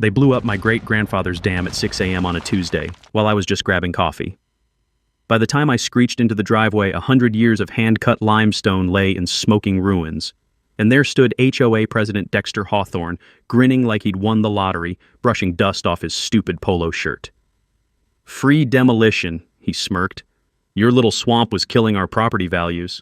They blew up my great-grandfather's dam at 6 a.m. on a Tuesday, while I was just grabbing coffee. By the time I screeched into the driveway, 100 years of hand-cut limestone lay in smoking ruins. And there stood HOA President Dexter Hawthorne, grinning like he'd won the lottery, brushing dust off his stupid polo shirt. "Free demolition," he smirked. "Your little swamp was killing our property values."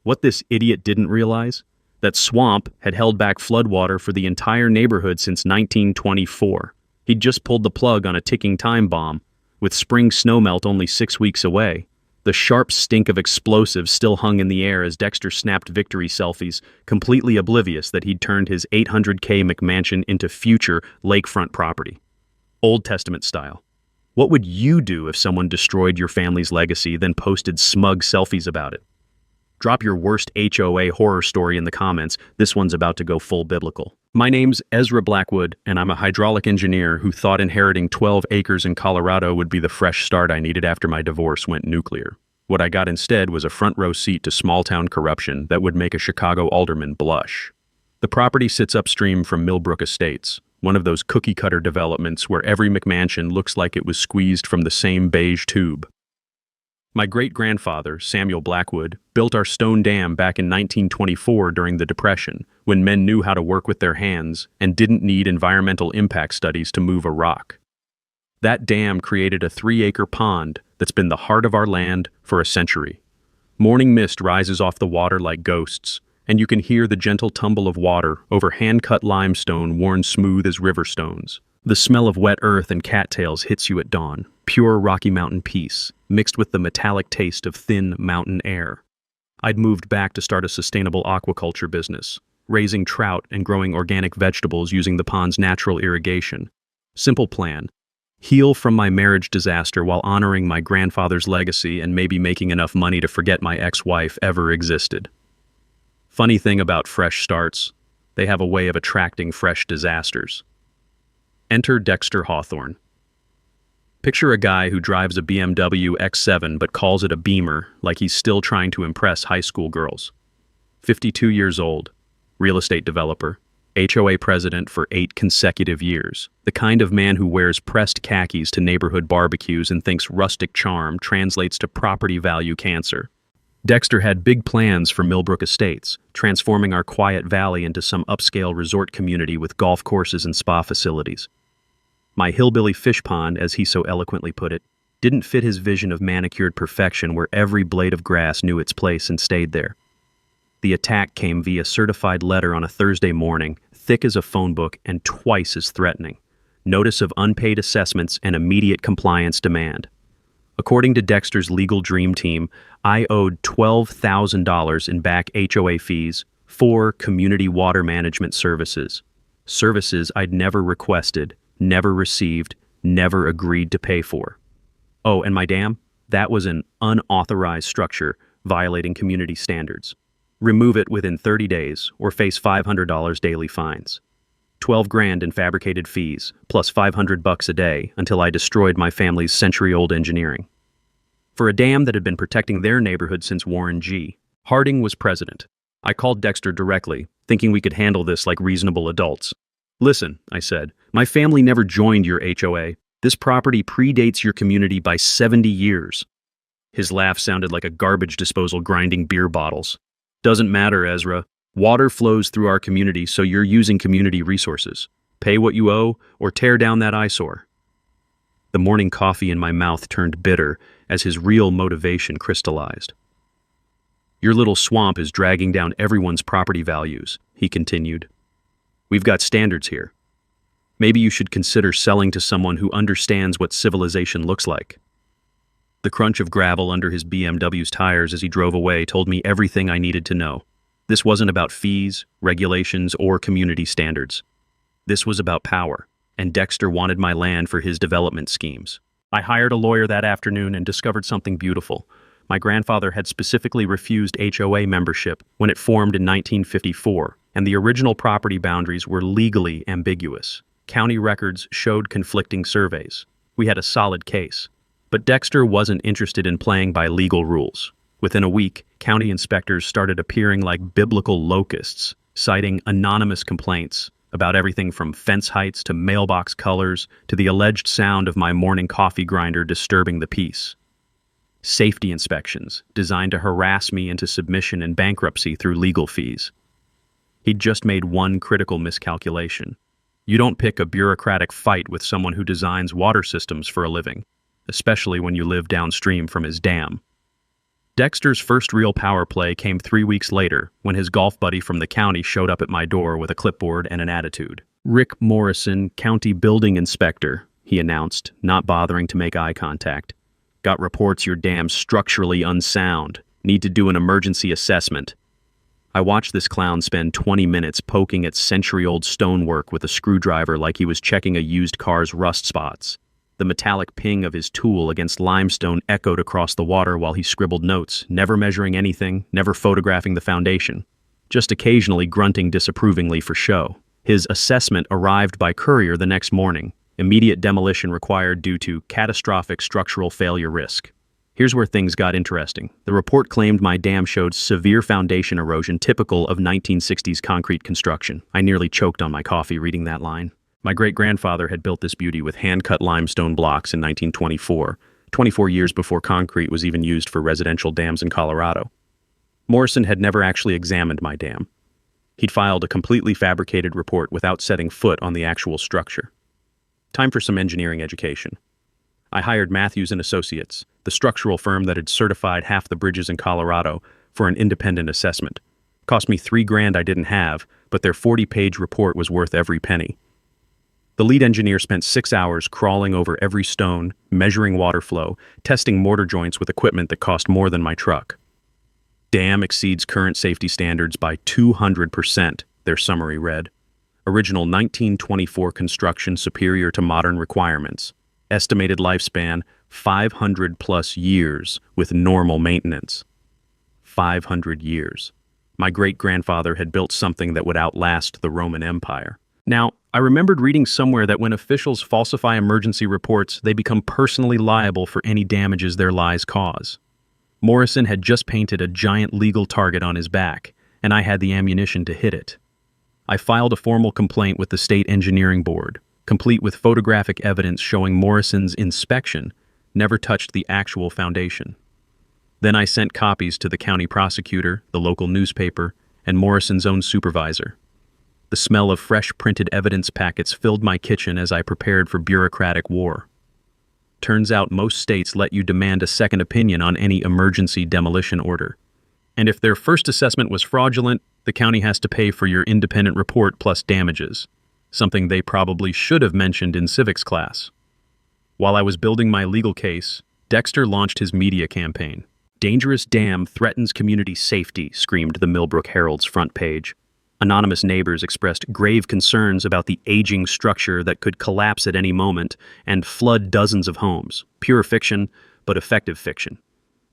What this idiot didn't realize? That swamp had held back floodwater for the entire neighborhood since 1924. He'd just pulled the plug on a ticking time bomb, with spring snowmelt only 6 weeks away. The sharp stink of explosives still hung in the air as Dexter snapped victory selfies, completely oblivious that he'd turned his 800K McMansion into future lakefront property. Old Testament style. What would you do if someone destroyed your family's legacy, then posted smug selfies about it? Drop your worst HOA horror story in the comments. This one's about to go full biblical. My name's Ezra Blackwood, and I'm a hydraulic engineer who thought inheriting 12 acres in Colorado would be the fresh start I needed after my divorce went nuclear. What I got instead was a front-row seat to small-town corruption that would make a Chicago alderman blush. The property sits upstream from Millbrook Estates, one of those cookie-cutter developments where every McMansion looks like it was squeezed from the same beige tube. My great-grandfather, Samuel Blackwood, built our stone dam back in 1924 during the Depression, when men knew how to work with their hands and didn't need environmental impact studies to move a rock. That dam created a 3-acre pond that's been the heart of our land for a century. Morning mist rises off the water like ghosts, and you can hear the gentle tumble of water over hand-cut limestone worn smooth as river stones. The smell of wet earth and cattails hits you at dawn, pure Rocky Mountain peace, mixed with the metallic taste of thin mountain air. I'd moved back to start a sustainable aquaculture business, raising trout and growing organic vegetables using the pond's natural irrigation. Simple plan: heal from my marriage disaster while honoring my grandfather's legacy and maybe making enough money to forget my ex-wife ever existed. Funny thing about fresh starts, they have a way of attracting fresh disasters. Enter Dexter Hawthorne. Picture a guy who drives a BMW X7 but calls it a Beamer, like he's still trying to impress high school girls. 52 years old, real estate developer, HOA president for 8 consecutive years, the kind of man who wears pressed khakis to neighborhood barbecues and thinks rustic charm translates to property value cancer. Dexter had big plans for Millbrook Estates, transforming our quiet valley into some upscale resort community with golf courses and spa facilities. My hillbilly fish pond, as he so eloquently put it, didn't fit his vision of manicured perfection where every blade of grass knew its place and stayed there. The attack came via certified letter on a Thursday morning, thick as a phone book and twice as threatening. Notice of unpaid assessments and immediate compliance demand. According to Dexter's legal dream team, I owed $12,000 in back HOA fees for community water management services. Services I'd never requested, never received, never agreed to pay for. Oh, and my dam? That was an unauthorized structure violating community standards. Remove it within 30 days or face $500 daily fines. 12 grand in fabricated fees, plus $500 a day until I destroyed my family's century-old engineering. For a dam that had been protecting their neighborhood since Warren G. Harding was president. I called Dexter directly, thinking we could handle this like reasonable adults. "Listen," I said, "my family never joined your HOA. This property predates your community by 70 years. His laugh sounded like a garbage disposal grinding beer bottles. "Doesn't matter, Ezra. Water flows through our community, so you're using community resources. Pay what you owe, or tear down that eyesore." The morning coffee in my mouth turned bitter as his real motivation crystallized. "Your little swamp is dragging down everyone's property values," he continued. "We've got standards here. Maybe you should consider selling to someone who understands what civilization looks like." The crunch of gravel under his BMW's tires as he drove away told me everything I needed to know. This wasn't about fees, regulations, or community standards. This was about power, and Dexter wanted my land for his development schemes. I hired a lawyer that afternoon and discovered something beautiful. My grandfather had specifically refused HOA membership when it formed in 1954, and the original property boundaries were legally ambiguous. County records showed conflicting surveys. We had a solid case. But Dexter wasn't interested in playing by legal rules. Within a week, county inspectors started appearing like biblical locusts, citing anonymous complaints, about everything from fence heights to mailbox colors to the alleged sound of my morning coffee grinder disturbing the peace. Safety inspections designed to harass me into submission and bankruptcy through legal fees. He'd just made one critical miscalculation. You don't pick a bureaucratic fight with someone who designs water systems for a living, especially when you live downstream from his dam. Dexter's first real power play came 3 weeks later when his golf buddy from the county showed up at my door with a clipboard and an attitude. "Rick Morrison, county building inspector," he announced, not bothering to make eye contact. "Got reports your dam's structurally unsound. Need to do an emergency assessment." I watched this clown spend 20 minutes poking at century-old stonework with a screwdriver like he was checking a used car's rust spots. The metallic ping of his tool against limestone echoed across the water while he scribbled notes, never measuring anything, never photographing the foundation, just occasionally grunting disapprovingly for show. His assessment arrived by courier the next morning. Immediate demolition required due to catastrophic structural failure risk. Here's where things got interesting. The report claimed my dam showed severe foundation erosion typical of 1960s concrete construction. I nearly choked on my coffee reading that line. My great-grandfather had built this beauty with hand-cut limestone blocks in 1924, 24 years before concrete was even used for residential dams in Colorado. Morrison had never actually examined my dam. He'd filed a completely fabricated report without setting foot on the actual structure. Time for some engineering education. I hired Matthews & Associates, the structural firm that had certified half the bridges in Colorado, for an independent assessment. Cost me $3,000 I didn't have, but their 40-page report was worth every penny. The lead engineer spent 6 hours crawling over every stone, measuring water flow, testing mortar joints with equipment that cost more than my truck. "Dam exceeds current safety standards by 200%, their summary read. Original 1924 construction superior to modern requirements. Estimated lifespan, 500+ years with normal maintenance." 500 years. My great-grandfather had built something that would outlast the Roman Empire. Now, I remembered reading somewhere that when officials falsify emergency reports, they become personally liable for any damages their lies cause. Morrison had just painted a giant legal target on his back, and I had the ammunition to hit it. I filed a formal complaint with the State Engineering Board, complete with photographic evidence showing Morrison's inspection never touched the actual foundation. Then I sent copies to the county prosecutor, the local newspaper, and Morrison's own supervisor. The smell of fresh printed evidence packets filled my kitchen as I prepared for bureaucratic war. Turns out most states let you demand a second opinion on any emergency demolition order. And if their first assessment was fraudulent, the county has to pay for your independent report plus damages, something they probably should have mentioned in civics class. While I was building my legal case, Dexter launched his media campaign. "Dangerous dam threatens community safety," screamed the Millbrook Herald's front page. Anonymous neighbors expressed grave concerns about the aging structure that could collapse at any moment and flood dozens of homes. Pure fiction, but effective fiction.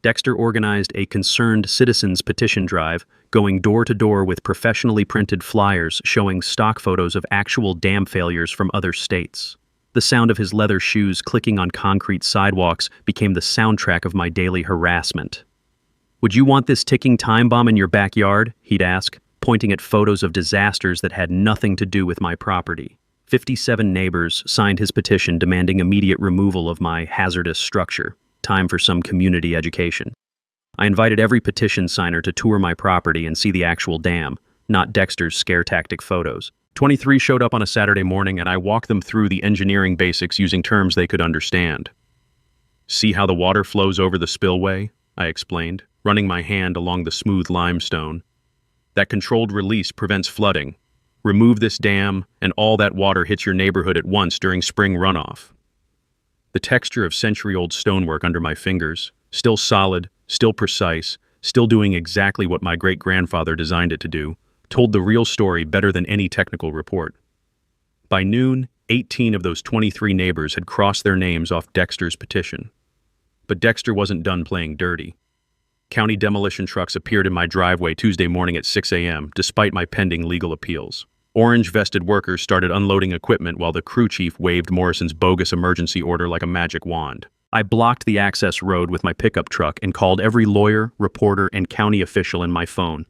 Dexter organized a concerned citizens petition drive, going door to door with professionally printed flyers showing stock photos of actual dam failures from other states. The sound of his leather shoes clicking on concrete sidewalks became the soundtrack of my daily harassment. "Would you want this ticking time bomb in your backyard?" he'd ask, pointing at photos of disasters that had nothing to do with my property. 57 neighbors signed his petition demanding immediate removal of my hazardous structure. Time for some community education. I invited every petition signer to tour my property and see the actual dam, not Dexter's scare tactic photos. 23 showed up on a Saturday morning, and I walked them through the engineering basics using terms they could understand. "See how the water flows over the spillway?" I explained, running my hand along the smooth limestone. "That controlled release prevents flooding. Remove this dam, and all that water hits your neighborhood at once during spring runoff." The texture of century-old stonework under my fingers, still solid, still precise, still doing exactly what my great-grandfather designed it to do, told the real story better than any technical report. By noon, 18 of those 23 neighbors had crossed their names off Dexter's petition. But Dexter wasn't done playing dirty. County demolition trucks appeared in my driveway Tuesday morning at 6 a.m., despite my pending legal appeals. Orange-vested workers started unloading equipment while the crew chief waved Morrison's bogus emergency order like a magic wand. I blocked the access road with my pickup truck and called every lawyer, reporter, and county official in my phone.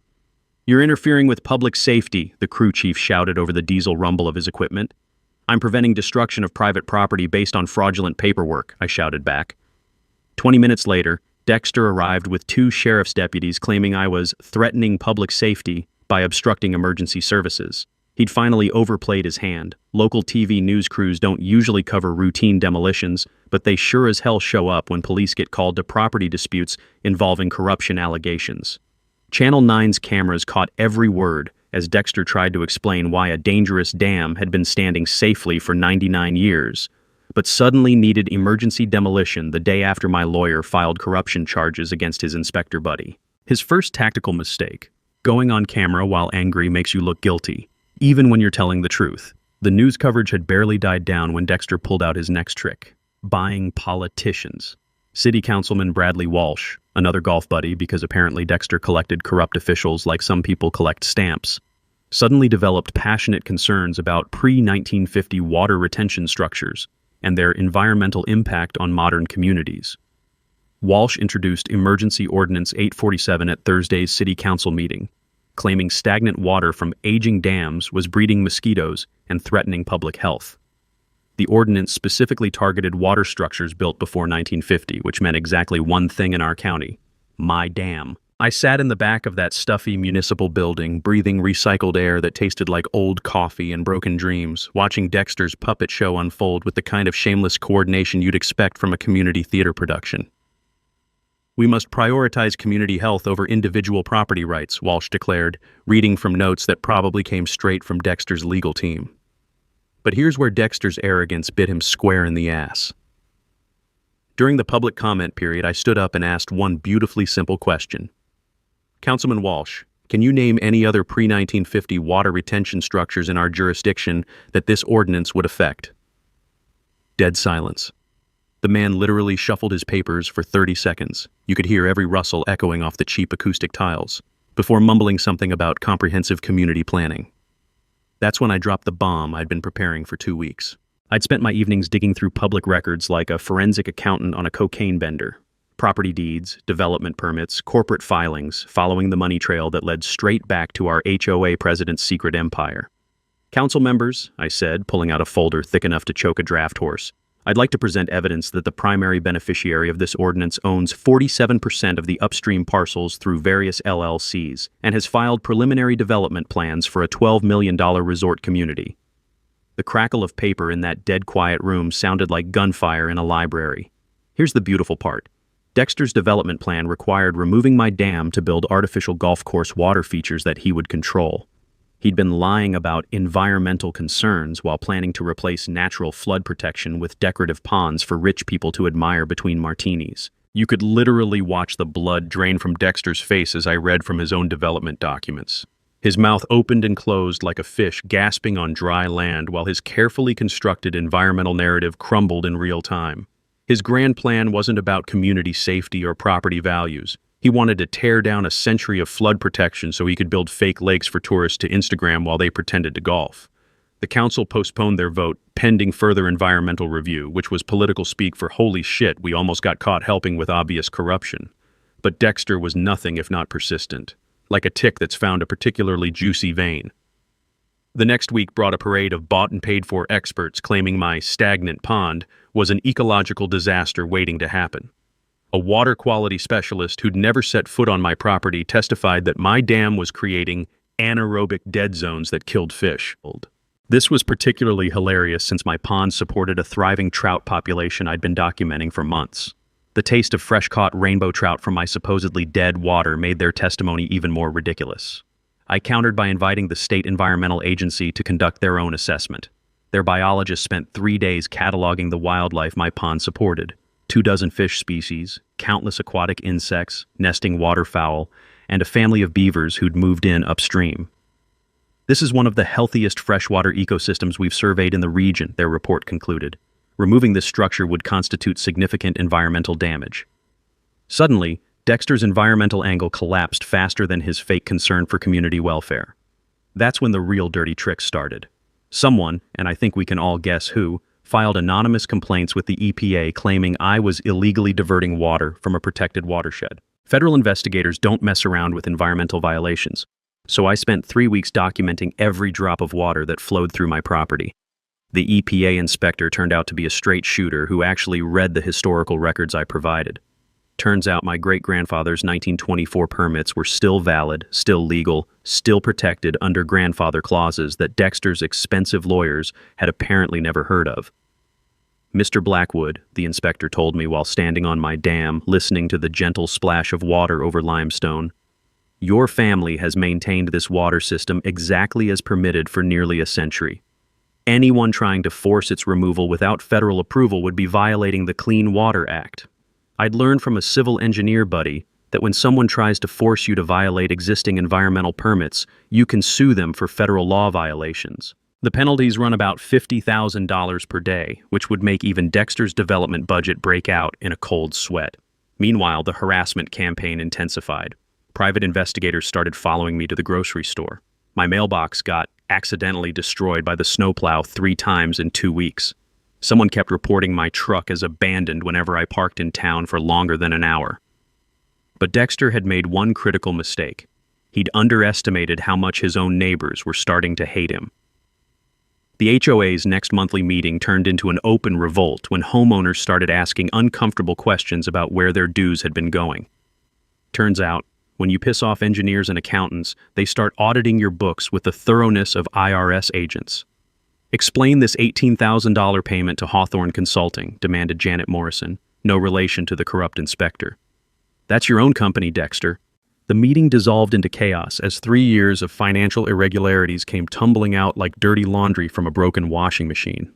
"You're interfering with public safety," the crew chief shouted over the diesel rumble of his equipment. "I'm preventing destruction of private property based on fraudulent paperwork," I shouted back. 20 minutes later, Dexter arrived with 2 sheriff's deputies claiming I was threatening public safety by obstructing emergency services. He'd finally overplayed his hand. Local TV news crews don't usually cover routine demolitions, but they sure as hell show up when police get called to property disputes involving corruption allegations. Channel 9's cameras caught every word as Dexter tried to explain why a dangerous dam had been standing safely for 99 years, but suddenly needed emergency demolition the day after my lawyer filed corruption charges against his inspector buddy. His first tactical mistake: going on camera while angry makes you look guilty, even when you're telling the truth. The news coverage had barely died down when Dexter pulled out his next trick: buying politicians. City Councilman Bradley Walsh, another golf buddy because apparently Dexter collected corrupt officials like some people collect stamps, suddenly developed passionate concerns about pre-1950 water retention structures and their environmental impact on modern communities. Walsh introduced Emergency Ordinance 847 at Thursday's City Council meeting, claiming stagnant water from aging dams was breeding mosquitoes and threatening public health. The ordinance specifically targeted water structures built before 1950, which meant exactly one thing in our county: my dam. I sat in the back of that stuffy municipal building, breathing recycled air that tasted like old coffee and broken dreams, watching Dexter's puppet show unfold with the kind of shameless coordination you'd expect from a community theater production. "We must prioritize community health over individual property rights," Walsh declared, reading from notes that probably came straight from Dexter's legal team. But here's where Dexter's arrogance bit him square in the ass. During the public comment period, I stood up and asked one beautifully simple question. "Councilman Walsh, can you name any other pre-1950 water retention structures in our jurisdiction that this ordinance would affect?" Dead silence. The man literally shuffled his papers for 30 seconds. You could hear every rustle echoing off the cheap acoustic tiles, before mumbling something about comprehensive community planning. That's when I dropped the bomb I'd been preparing for 2 weeks. I'd spent my evenings digging through public records like a forensic accountant on a cocaine bender. Property deeds, development permits, corporate filings, following the money trail that led straight back to our HOA president's secret empire. "Council members," I said, pulling out a folder thick enough to choke a draft horse, "I'd like to present evidence that the primary beneficiary of this ordinance owns 47% of the upstream parcels through various LLCs and has filed preliminary development plans for a $12 million resort community." The crackle of paper in that dead quiet room sounded like gunfire in a library. Here's the beautiful part. Dexter's development plan required removing my dam to build artificial golf course water features that he would control. He'd been lying about environmental concerns while planning to replace natural flood protection with decorative ponds for rich people to admire between martinis. You could literally watch the blood drain from Dexter's face as I read from his own development documents. His mouth opened and closed like a fish gasping on dry land while his carefully constructed environmental narrative crumbled in real time. His grand plan wasn't about community safety or property values. He wanted to tear down a century of flood protection so he could build fake lakes for tourists to Instagram while they pretended to golf. The council postponed their vote, pending further environmental review, which was political speak for "holy shit, we almost got caught helping with obvious corruption." But Dexter was nothing if not persistent, like a tick that's found a particularly juicy vein. The next week brought a parade of bought and paid for experts claiming my stagnant pond was an ecological disaster waiting to happen. A water quality specialist who'd never set foot on my property testified that my dam was creating anaerobic dead zones that killed fish. This was particularly hilarious since my pond supported a thriving trout population I'd been documenting for months. The taste of fresh-caught rainbow trout from my supposedly dead water made their testimony even more ridiculous. I countered by inviting the state environmental agency to conduct their own assessment. Their biologists spent 3 days cataloging the wildlife my pond supported: 24 fish species, countless aquatic insects, nesting waterfowl, and a family of beavers who'd moved in upstream. "This is one of the healthiest freshwater ecosystems we've surveyed in the region," their report concluded. "Removing this structure would constitute significant environmental damage." Suddenly, Dexter's environmental angle collapsed faster than his fake concern for community welfare. That's when the real dirty tricks started. Someone, and I think we can all guess who, filed anonymous complaints with the EPA claiming I was illegally diverting water from a protected watershed. Federal investigators don't mess around with environmental violations. So I spent 3 weeks documenting every drop of water that flowed through my property. The EPA inspector turned out to be a straight shooter who actually read the historical records I provided. Turns out my great-grandfather's 1924 permits were still valid, still legal, still protected under grandfather clauses that Dexter's expensive lawyers had apparently never heard of. Mr. Blackwood, the inspector told me while standing on my dam, listening to the gentle splash of water over limestone, your family has maintained this water system exactly as permitted for nearly a century. Anyone trying to force its removal without federal approval would be violating the Clean Water Act. I'd learned from a civil engineer buddy that when someone tries to force you to violate existing environmental permits, you can sue them for federal law violations. The penalties run about $50,000 per day, which would make even Dexter's development budget break out in a cold sweat. Meanwhile, the harassment campaign intensified. Private investigators started following me to the grocery store. My mailbox got accidentally destroyed by the snowplow 3 times in 2 weeks. Someone kept reporting my truck as abandoned whenever I parked in town for longer than an hour. But Dexter had made one critical mistake. He'd underestimated how much his own neighbors were starting to hate him. The HOA's next monthly meeting turned into an open revolt when homeowners started asking uncomfortable questions about where their dues had been going. Turns out, when you piss off engineers and accountants, they start auditing your books with the thoroughness of IRS agents. Explain this $18,000 payment to Hawthorne Consulting, demanded Janet Morrison, no relation to the corrupt inspector. That's your own company, Dexter. The meeting dissolved into chaos as 3 years of financial irregularities came tumbling out like dirty laundry from a broken washing machine.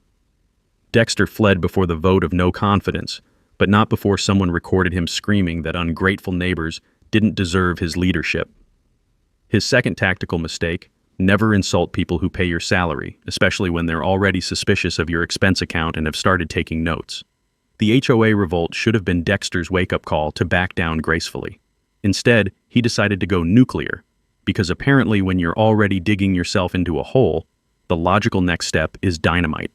Dexter fled before the vote of no confidence, but not before someone recorded him screaming that ungrateful neighbors didn't deserve his leadership. His second tactical mistake: never insult people who pay your salary, especially when they're already suspicious of your expense account and have started taking notes. The HOA revolt should have been Dexter's wake-up call to back down gracefully. Instead, he decided to go nuclear, because apparently when you're already digging yourself into a hole, the logical next step is dynamite.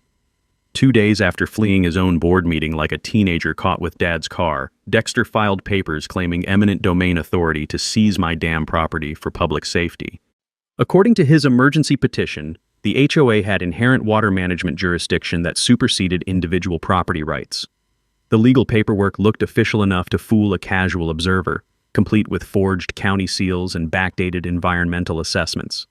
2 days after fleeing his own board meeting like a teenager caught with Dad's car, Dexter filed papers claiming eminent domain authority to seize my dam property for public safety. According to his emergency petition, the HOA had inherent water management jurisdiction that superseded individual property rights. The legal paperwork looked official enough to fool a casual observer, complete with forged county seals and backdated environmental assessments.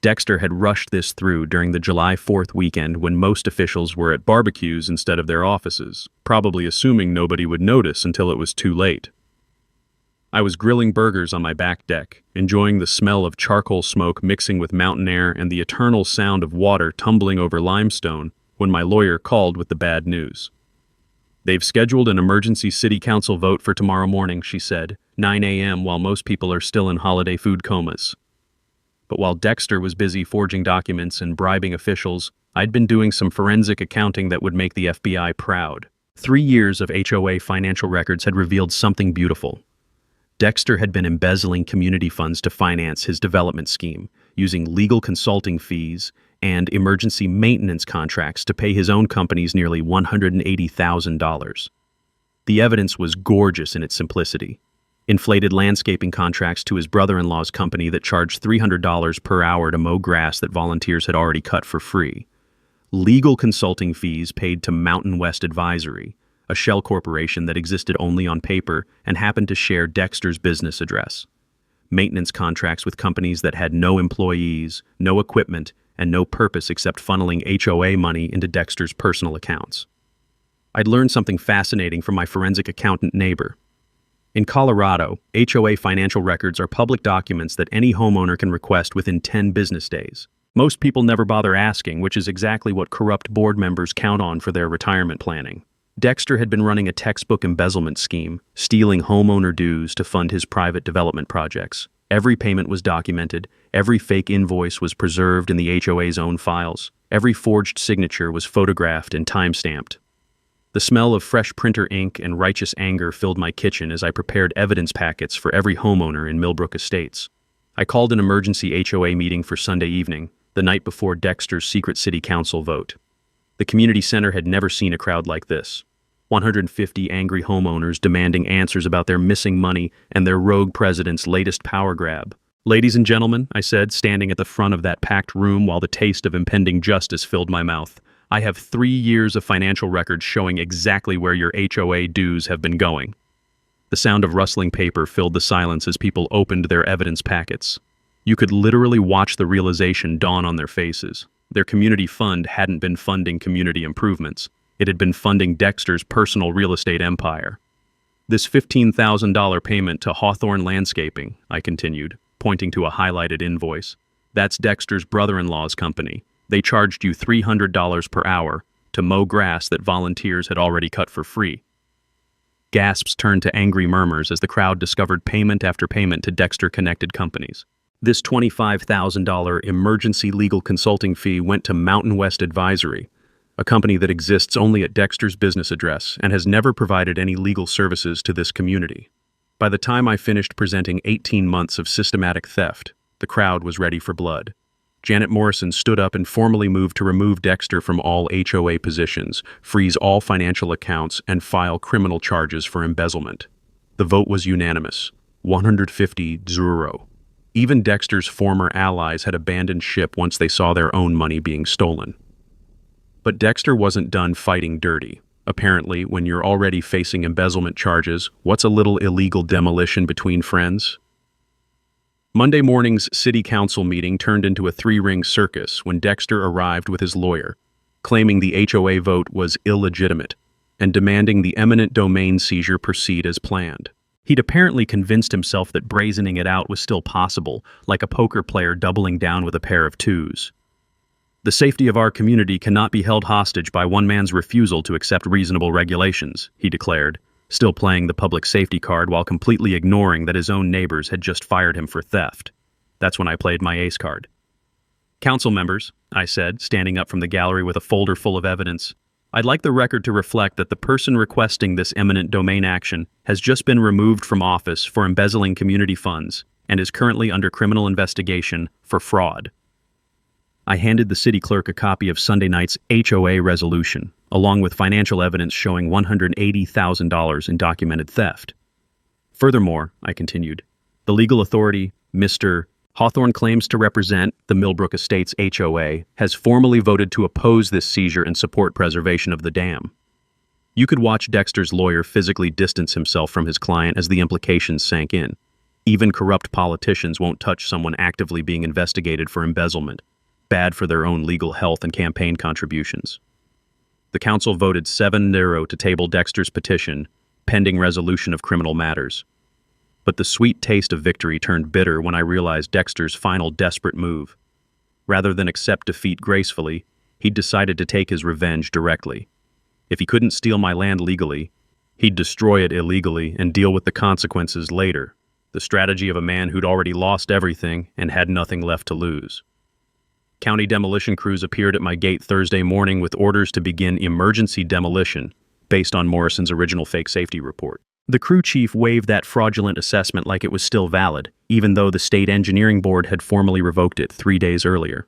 Dexter had rushed this through during the July 4th weekend when most officials were at barbecues instead of their offices, probably assuming nobody would notice until it was too late. I was grilling burgers on my back deck, enjoying the smell of charcoal smoke mixing with mountain air and the eternal sound of water tumbling over limestone, when my lawyer called with the bad news. They've scheduled an emergency city council vote for tomorrow morning, she said, 9 a.m. while most people are still in holiday food comas. But while Dexter was busy forging documents and bribing officials, I'd been doing some forensic accounting that would make the FBI proud. 3 years of HOA financial records had revealed something beautiful. Dexter had been embezzling community funds to finance his development scheme, using legal consulting fees and emergency maintenance contracts to pay his own companies nearly $180,000. The evidence was gorgeous in its simplicity. Inflated landscaping contracts to his brother-in-law's company that charged $300 per hour to mow grass that volunteers had already cut for free. Legal consulting fees paid to Mountain West Advisory, a shell corporation that existed only on paper and happened to share Dexter's business address. Maintenance contracts with companies that had no employees, no equipment, and no purpose except funneling HOA money into Dexter's personal accounts. I'd learned something fascinating from my forensic accountant neighbor. In Colorado, HOA financial records are public documents that any homeowner can request within 10 business days. Most people never bother asking, which is exactly what corrupt board members count on for their retirement planning. Dexter had been running a textbook embezzlement scheme, stealing homeowner dues to fund his private development projects. Every payment was documented, every fake invoice was preserved in the HOA's own files, every forged signature was photographed and time-stamped. The smell of fresh printer ink and righteous anger filled my kitchen as I prepared evidence packets for every homeowner in Millbrook Estates. I called an emergency HOA meeting for Sunday evening, the night before Dexter's secret city council vote. The community center had never seen a crowd like this. 150 angry homeowners demanding answers about their missing money and their rogue president's latest power grab. "Ladies and gentlemen," I said, standing at the front of that packed room while the taste of impending justice filled my mouth, "I have 3 years of financial records showing exactly where your HOA dues have been going." The sound of rustling paper filled the silence as people opened their evidence packets. You could literally watch the realization dawn on their faces. Their community fund hadn't been funding community improvements. It had been funding Dexter's personal real estate empire. "This $15,000 payment to Hawthorne Landscaping," I continued, pointing to a highlighted invoice. "That's Dexter's brother-in-law's company. They charged you $300 per hour to mow grass that volunteers had already cut for free." Gasps turned to angry murmurs as the crowd discovered payment after payment to Dexter-connected companies. This $25,000 emergency legal consulting fee went to Mountain West Advisory, a company that exists only at Dexter's business address and has never provided any legal services to this community. By the time I finished presenting 18 months of systematic theft, the crowd was ready for blood. Janet Morrison stood up and formally moved to remove Dexter from all HOA positions, freeze all financial accounts, and file criminal charges for embezzlement. The vote was unanimous, 150-0. Even Dexter's former allies had abandoned ship once they saw their own money being stolen. But Dexter wasn't done fighting dirty. Apparently, when you're already facing embezzlement charges, what's a little illegal demolition between friends? Monday morning's city council meeting turned into a three-ring circus when Dexter arrived with his lawyer, claiming the HOA vote was illegitimate and demanding the eminent domain seizure proceed as planned. He'd apparently convinced himself that brazening it out was still possible, like a poker player doubling down with a pair of twos. "The safety of our community cannot be held hostage by one man's refusal to accept reasonable regulations," he declared, still playing the public safety card while completely ignoring that his own neighbors had just fired him for theft. That's when I played my ace card. "Council members," I said, standing up from the gallery with a folder full of evidence, "I'd like the record to reflect that the person requesting this eminent domain action has just been removed from office for embezzling community funds and is currently under criminal investigation for fraud." I handed the city clerk a copy of Sunday night's HOA resolution, along with financial evidence showing $180,000 in documented theft. "Furthermore," I continued, "the legal authority, Mr. Hawthorne claims to represent the Millbrook Estates HOA, has formally voted to oppose this seizure and support preservation of the dam." You could watch Dexter's lawyer physically distance himself from his client as the implications sank in. Even corrupt politicians won't touch someone actively being investigated for embezzlement. Bad for their own legal health and campaign contributions. The council voted 7-0 to table Dexter's petition, pending resolution of criminal matters. But the sweet taste of victory turned bitter when I realized Dexter's final desperate move. Rather than accept defeat gracefully, he'd decided to take his revenge directly. If he couldn't steal my land legally, he'd destroy it illegally and deal with the consequences later. The strategy of a man who'd already lost everything and had nothing left to lose. County demolition crews appeared at my gate Thursday morning with orders to begin emergency demolition, based on Morrison's original fake safety report. The crew chief waived that fraudulent assessment like it was still valid, even though the state engineering board had formally revoked it 3 days earlier.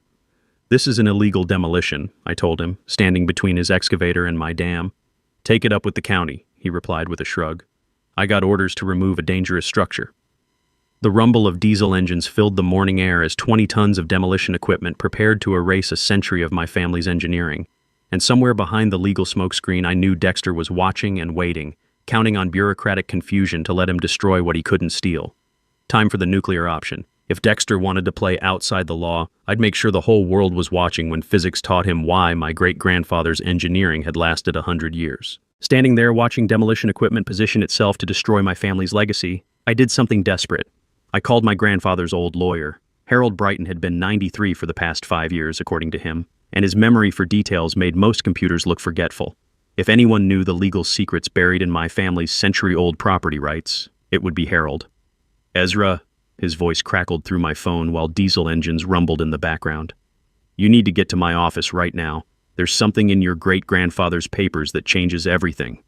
"This is an illegal demolition," I told him, standing between his excavator and my dam. "Take it up with the county," he replied with a shrug. "I got orders to remove a dangerous structure." The rumble of diesel engines filled the morning air as 20 tons of demolition equipment prepared to erase a century of my family's engineering. And somewhere behind the legal smokescreen, I knew Dexter was watching and waiting, counting on bureaucratic confusion to let him destroy what he couldn't steal. Time for the nuclear option. If Dexter wanted to play outside the law, I'd make sure the whole world was watching when physics taught him why my great-grandfather's engineering had lasted 100 years. Standing there watching demolition equipment position itself to destroy my family's legacy, I did something desperate. I called my grandfather's old lawyer. Harold Brighton had been 93 for the past 5 years, according to him, and his memory for details made most computers look forgetful. If anyone knew the legal secrets buried in my family's century-old property rights, it would be Harold. "Ezra," his voice crackled through my phone while diesel engines rumbled in the background. "You need to get to my office right now. There's something in your great-grandfather's papers that changes everything."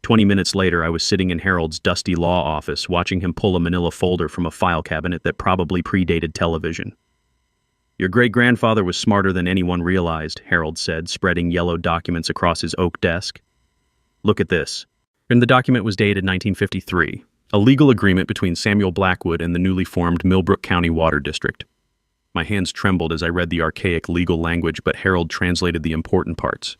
20 minutes later, I was sitting in Harold's dusty law office, watching him pull a manila folder from a file cabinet that probably predated television. "Your great-grandfather was smarter than anyone realized," Harold said, spreading yellow documents across his oak desk. "Look at this." And the document was dated 1953. A legal agreement between Samuel Blackwood and the newly formed Millbrook County Water District. My hands trembled as I read the archaic legal language, but Harold translated the important parts.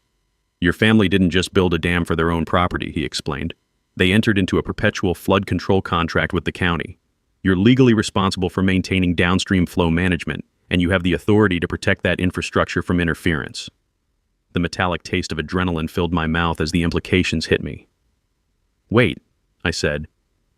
Your family didn't just build a dam for their own property, he explained. They entered into a perpetual flood control contract with the county. You're legally responsible for maintaining downstream flow management, and you have the authority to protect that infrastructure from interference. The metallic taste of adrenaline filled my mouth as the implications hit me. Wait, I said.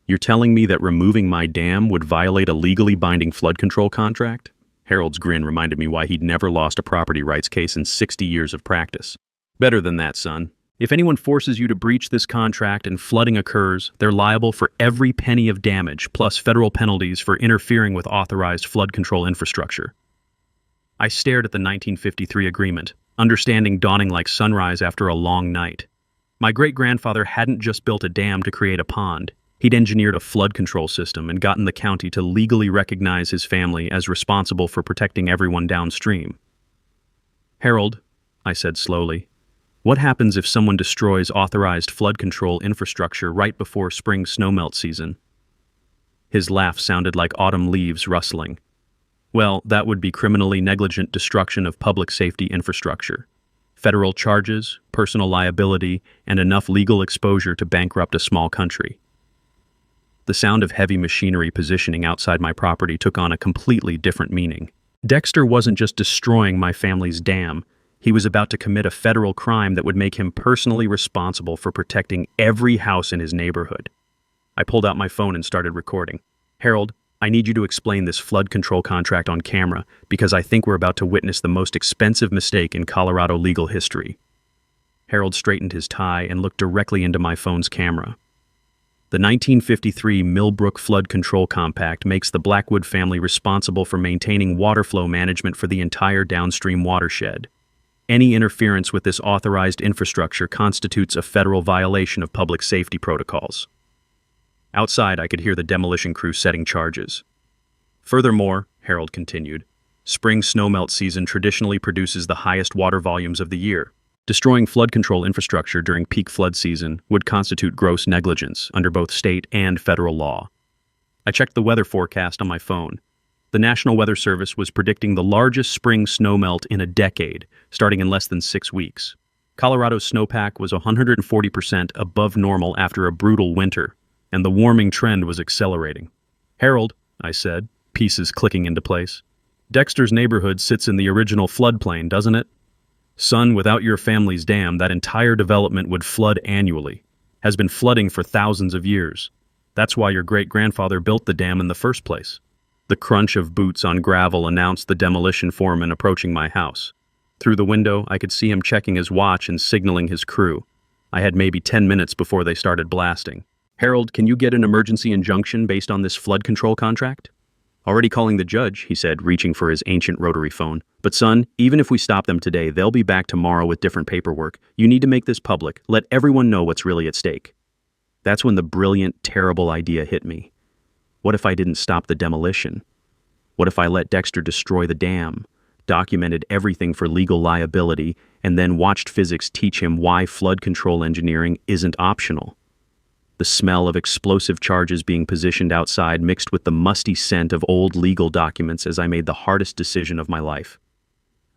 You're telling me that removing my dam would violate a legally binding flood control contract? Harold's grin reminded me why he'd never lost a property rights case in 60 years of practice. Better than that, son. If anyone forces you to breach this contract and flooding occurs, they're liable for every penny of damage, plus federal penalties for interfering with authorized flood control infrastructure. I stared at the 1953 agreement, understanding dawning like sunrise after a long night. My great-grandfather hadn't just built a dam to create a pond. He'd engineered a flood control system and gotten the county to legally recognize his family as responsible for protecting everyone downstream. Harold, I said slowly, what happens if someone destroys authorized flood control infrastructure right before spring snowmelt season? His laugh sounded like autumn leaves rustling. Well, that would be criminally negligent destruction of public safety infrastructure. Federal charges, personal liability, and enough legal exposure to bankrupt a small country. The sound of heavy machinery positioning outside my property took on a completely different meaning. Dexter wasn't just destroying my family's dam. He was about to commit a federal crime that would make him personally responsible for protecting every house in his neighborhood. I pulled out my phone and started recording. Harold, I need you to explain this flood control contract on camera because I think we're about to witness the most expensive mistake in Colorado legal history. Harold straightened his tie and looked directly into my phone's camera. The 1953 Millbrook Flood Control Compact makes the Blackwood family responsible for maintaining water flow management for the entire downstream watershed. Any interference with this authorized infrastructure constitutes a federal violation of public safety protocols. Outside, I could hear the demolition crew setting charges. Furthermore, Harold continued, spring snowmelt season traditionally produces the highest water volumes of the year. Destroying flood control infrastructure during peak flood season would constitute gross negligence under both state and federal law. I checked the weather forecast on my phone. The National Weather Service was predicting the largest spring snowmelt in a decade, starting in less than 6 weeks. Colorado's snowpack was 140% above normal after a brutal winter, and the warming trend was accelerating. Harold, I said, pieces clicking into place. Dexter's neighborhood sits in the original floodplain, doesn't it? Son, without your family's dam, that entire development would flood annually. Has been flooding for thousands of years. That's why your great-grandfather built the dam in the first place. The crunch of boots on gravel announced the demolition foreman approaching my house. Through the window, I could see him checking his watch and signaling his crew. I had maybe 10 minutes before they started blasting. Harold, can you get an emergency injunction based on this flood control contract? Already calling the judge, he said, reaching for his ancient rotary phone. But son, even if we stop them today, they'll be back tomorrow with different paperwork. You need to make this public. Let everyone know what's really at stake. That's when the brilliant, terrible idea hit me. What if I didn't stop the demolition? What if I let Dexter destroy the dam, documented everything for legal liability, and then watched physics teach him why flood control engineering isn't optional? The smell of explosive charges being positioned outside mixed with the musty scent of old legal documents as I made the hardest decision of my life.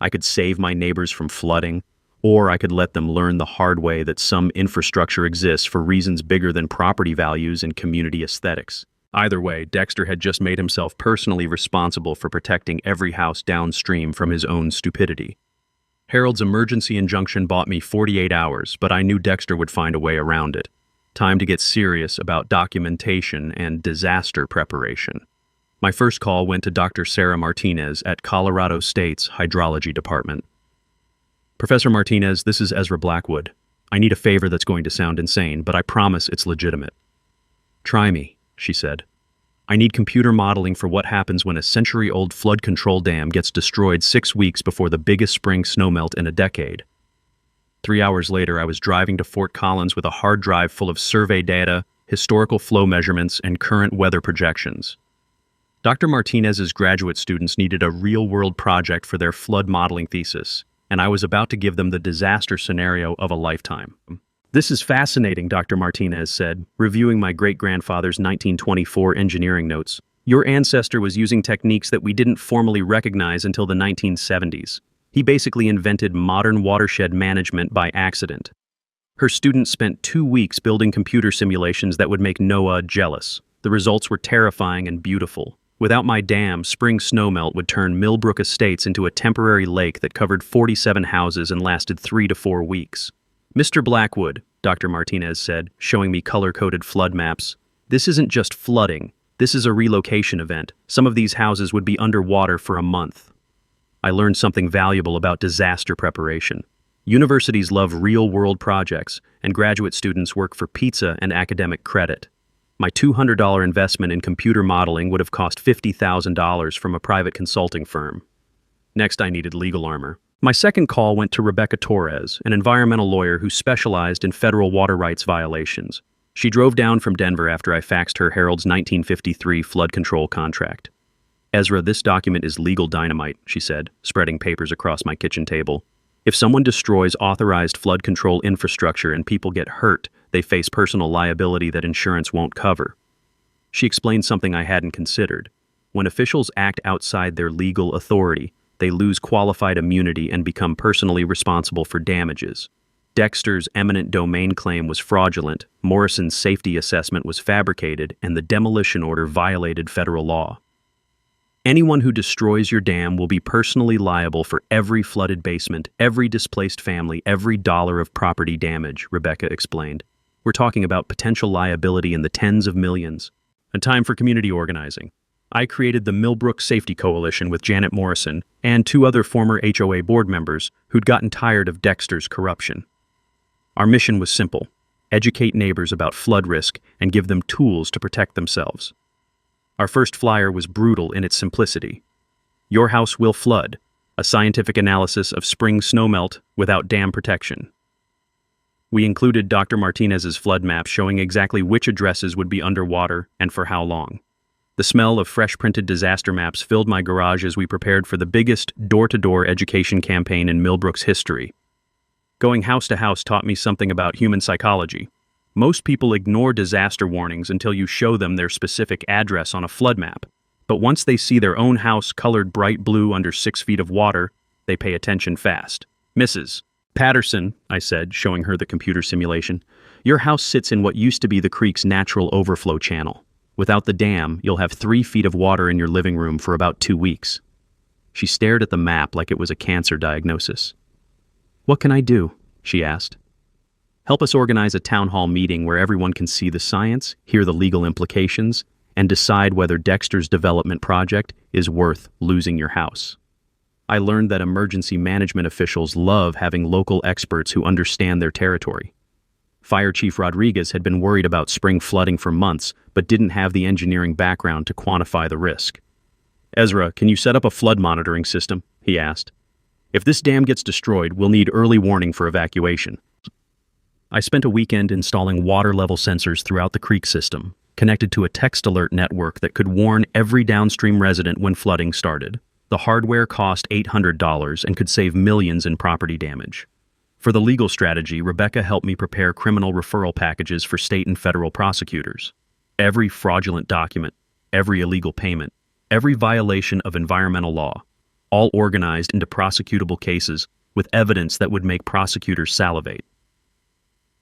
I could save my neighbors from flooding, or I could let them learn the hard way that some infrastructure exists for reasons bigger than property values and community aesthetics. Either way, Dexter had just made himself personally responsible for protecting every house downstream from his own stupidity. Harold's emergency injunction bought me 48 hours, but I knew Dexter would find a way around it. Time to get serious about documentation and disaster preparation. My first call went to Dr. Sarah Martinez at Colorado State's Hydrology Department. Professor Martinez, this is Ezra Blackwood. I need a favor that's going to sound insane, but I promise it's legitimate. Try me, she said. I need computer modeling for what happens when a century-old flood control dam gets destroyed 6 weeks before the biggest spring snowmelt in a decade. 3 hours later, I was driving to Fort Collins with a hard drive full of survey data, historical flow measurements, and current weather projections. Dr. Martinez's graduate students needed a real-world project for their flood modeling thesis, and I was about to give them the disaster scenario of a lifetime. This is fascinating, Dr. Martinez said, reviewing my great-grandfather's 1924 engineering notes. Your ancestor was using techniques that we didn't formally recognize until the 1970s. He basically invented modern watershed management by accident. Her students spent 2 weeks building computer simulations that would make Noah jealous. The results were terrifying and beautiful. Without my dam, spring snowmelt would turn Millbrook Estates into a temporary lake that covered 47 houses and lasted 3 to 4 weeks. Mr. Blackwood, Dr. Martinez said, showing me color-coded flood maps, this isn't just flooding. This is a relocation event. Some of these houses would be underwater for a month. I learned something valuable about disaster preparation. Universities love real-world projects, and graduate students work for pizza and academic credit. My $200 investment in computer modeling would have cost $50,000 from a private consulting firm. Next, I needed legal armor. My second call went to Rebecca Torres, an environmental lawyer who specialized in federal water rights violations. She drove down from Denver after I faxed her Harold's 1953 flood control contract. Ezra, this document is legal dynamite, she said, spreading papers across my kitchen table. If someone destroys authorized flood control infrastructure and people get hurt, they face personal liability that insurance won't cover. She explained something I hadn't considered. When officials act outside their legal authority, they lose qualified immunity and become personally responsible for damages. Dexter's eminent domain claim was fraudulent, Morrison's safety assessment was fabricated, and the demolition order violated federal law. Anyone who destroys your dam will be personally liable for every flooded basement, every displaced family, every dollar of property damage, Rebecca explained. We're talking about potential liability in the tens of millions. A time for community organizing. I created the Millbrook Safety Coalition with Janet Morrison and 2 other former HOA board members who'd gotten tired of Dexter's corruption. Our mission was simple: educate neighbors about flood risk and give them tools to protect themselves. Our first flyer was brutal in its simplicity. Your house will flood, a scientific analysis of spring snowmelt without dam protection. We included Dr. Martinez's flood map showing exactly which addresses would be underwater and for how long. The smell of fresh printed disaster maps filled my garage as we prepared for the biggest door-to-door education campaign in Millbrook's history. Going house to house taught me something about human psychology. Most people ignore disaster warnings until you show them their specific address on a flood map. But once they see their own house colored bright blue under 6 feet of water, they pay attention fast. Mrs. Patterson, I said, showing her the computer simulation, your house sits in what used to be the creek's natural overflow channel. Without the dam, you'll have 3 feet of water in your living room for about 2 weeks. She stared at the map like it was a cancer diagnosis. What can I do? She asked. Help us organize a town hall meeting where everyone can see the science, hear the legal implications, and decide whether Dexter's development project is worth losing your house. I learned that emergency management officials love having local experts who understand their territory. Fire Chief Rodriguez had been worried about spring flooding for months, but didn't have the engineering background to quantify the risk. Ezra, can you set up a flood monitoring system? He asked. If this dam gets destroyed, we'll need early warning for evacuation. I spent a weekend installing water level sensors throughout the creek system, connected to a text alert network that could warn every downstream resident when flooding started. The hardware cost $800 and could save millions in property damage. For the legal strategy, Rebecca helped me prepare criminal referral packages for state and federal prosecutors. Every fraudulent document, every illegal payment, every violation of environmental law, all organized into prosecutable cases with evidence that would make prosecutors salivate.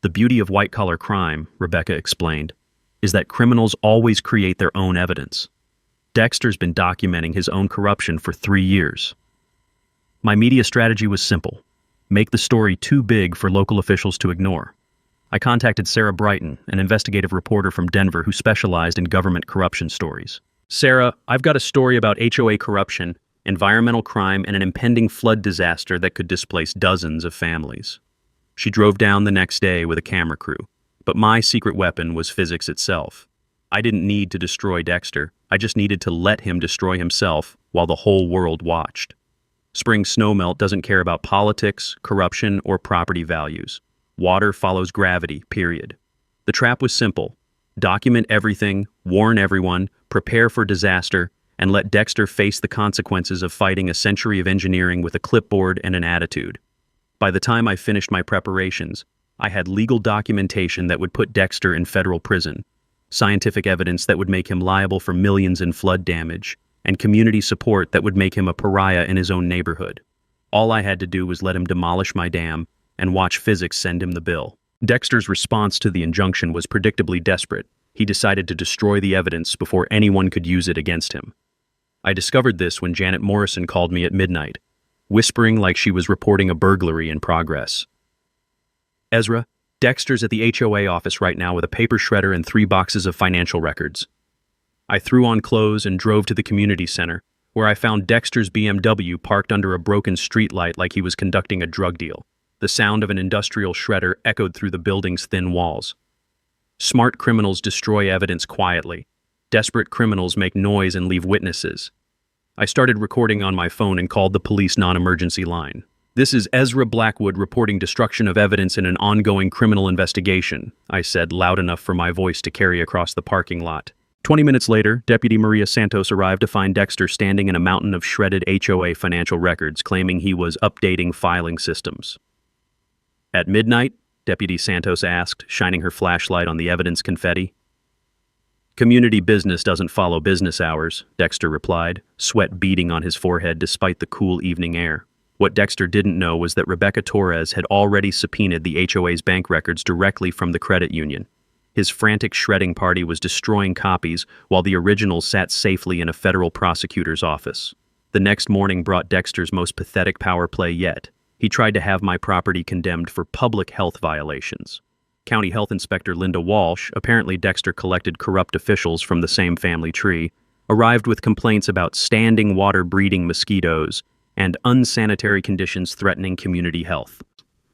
The beauty of white-collar crime, Rebecca explained, is that criminals always create their own evidence. Dexter's been documenting his own corruption for 3 years. My media strategy was simple: make the story too big for local officials to ignore. I contacted Sarah Brighton, an investigative reporter from Denver who specialized in government corruption stories. Sarah, I've got a story about HOA corruption, environmental crime, and an impending flood disaster that could displace dozens of families. She drove down the next day with a camera crew, but my secret weapon was physics itself. I didn't need to destroy Dexter, I just needed to let him destroy himself while the whole world watched. Spring snowmelt doesn't care about politics, corruption, or property values. Water follows gravity, period. The trap was simple: document everything, warn everyone, prepare for disaster, and let Dexter face the consequences of fighting a century of engineering with a clipboard and an attitude. By the time I finished my preparations, I had legal documentation that would put Dexter in federal prison, scientific evidence that would make him liable for millions in flood damage, and community support that would make him a pariah in his own neighborhood. All I had to do was let him demolish my dam and watch physics send him the bill. Dexter's response to the injunction was predictably desperate. He decided to destroy the evidence before anyone could use it against him. I discovered this when Janet Morrison called me at midnight, whispering like she was reporting a burglary in progress. "Ezra, Dexter's at the HOA office right now with a paper shredder and 3 boxes of financial records." I threw on clothes and drove to the community center, where I found Dexter's BMW parked under a broken streetlight like he was conducting a drug deal. The sound of an industrial shredder echoed through the building's thin walls. Smart criminals destroy evidence quietly. Desperate criminals make noise and leave witnesses. I started recording on my phone and called the police non-emergency line. "This is Ezra Blackwood reporting destruction of evidence in an ongoing criminal investigation," I said, loud enough for my voice to carry across the parking lot. 20 minutes later, Deputy Maria Santos arrived to find Dexter standing in a mountain of shredded HOA financial records, claiming he was updating filing systems. "At midnight?" Deputy Santos asked, shining her flashlight on the evidence confetti. "Community business doesn't follow business hours," Dexter replied, sweat beading on his forehead despite the cool evening air. What Dexter didn't know was that Rebecca Torres had already subpoenaed the HOA's bank records directly from the credit union. His frantic shredding party was destroying copies while the originals sat safely in a federal prosecutor's office. The next morning brought Dexter's most pathetic power play yet. He tried to have my property condemned for public health violations. County Health Inspector Linda Walsh, apparently Dexter collected corrupt officials from the same family tree, arrived with complaints about standing water breeding mosquitoes and unsanitary conditions threatening community health.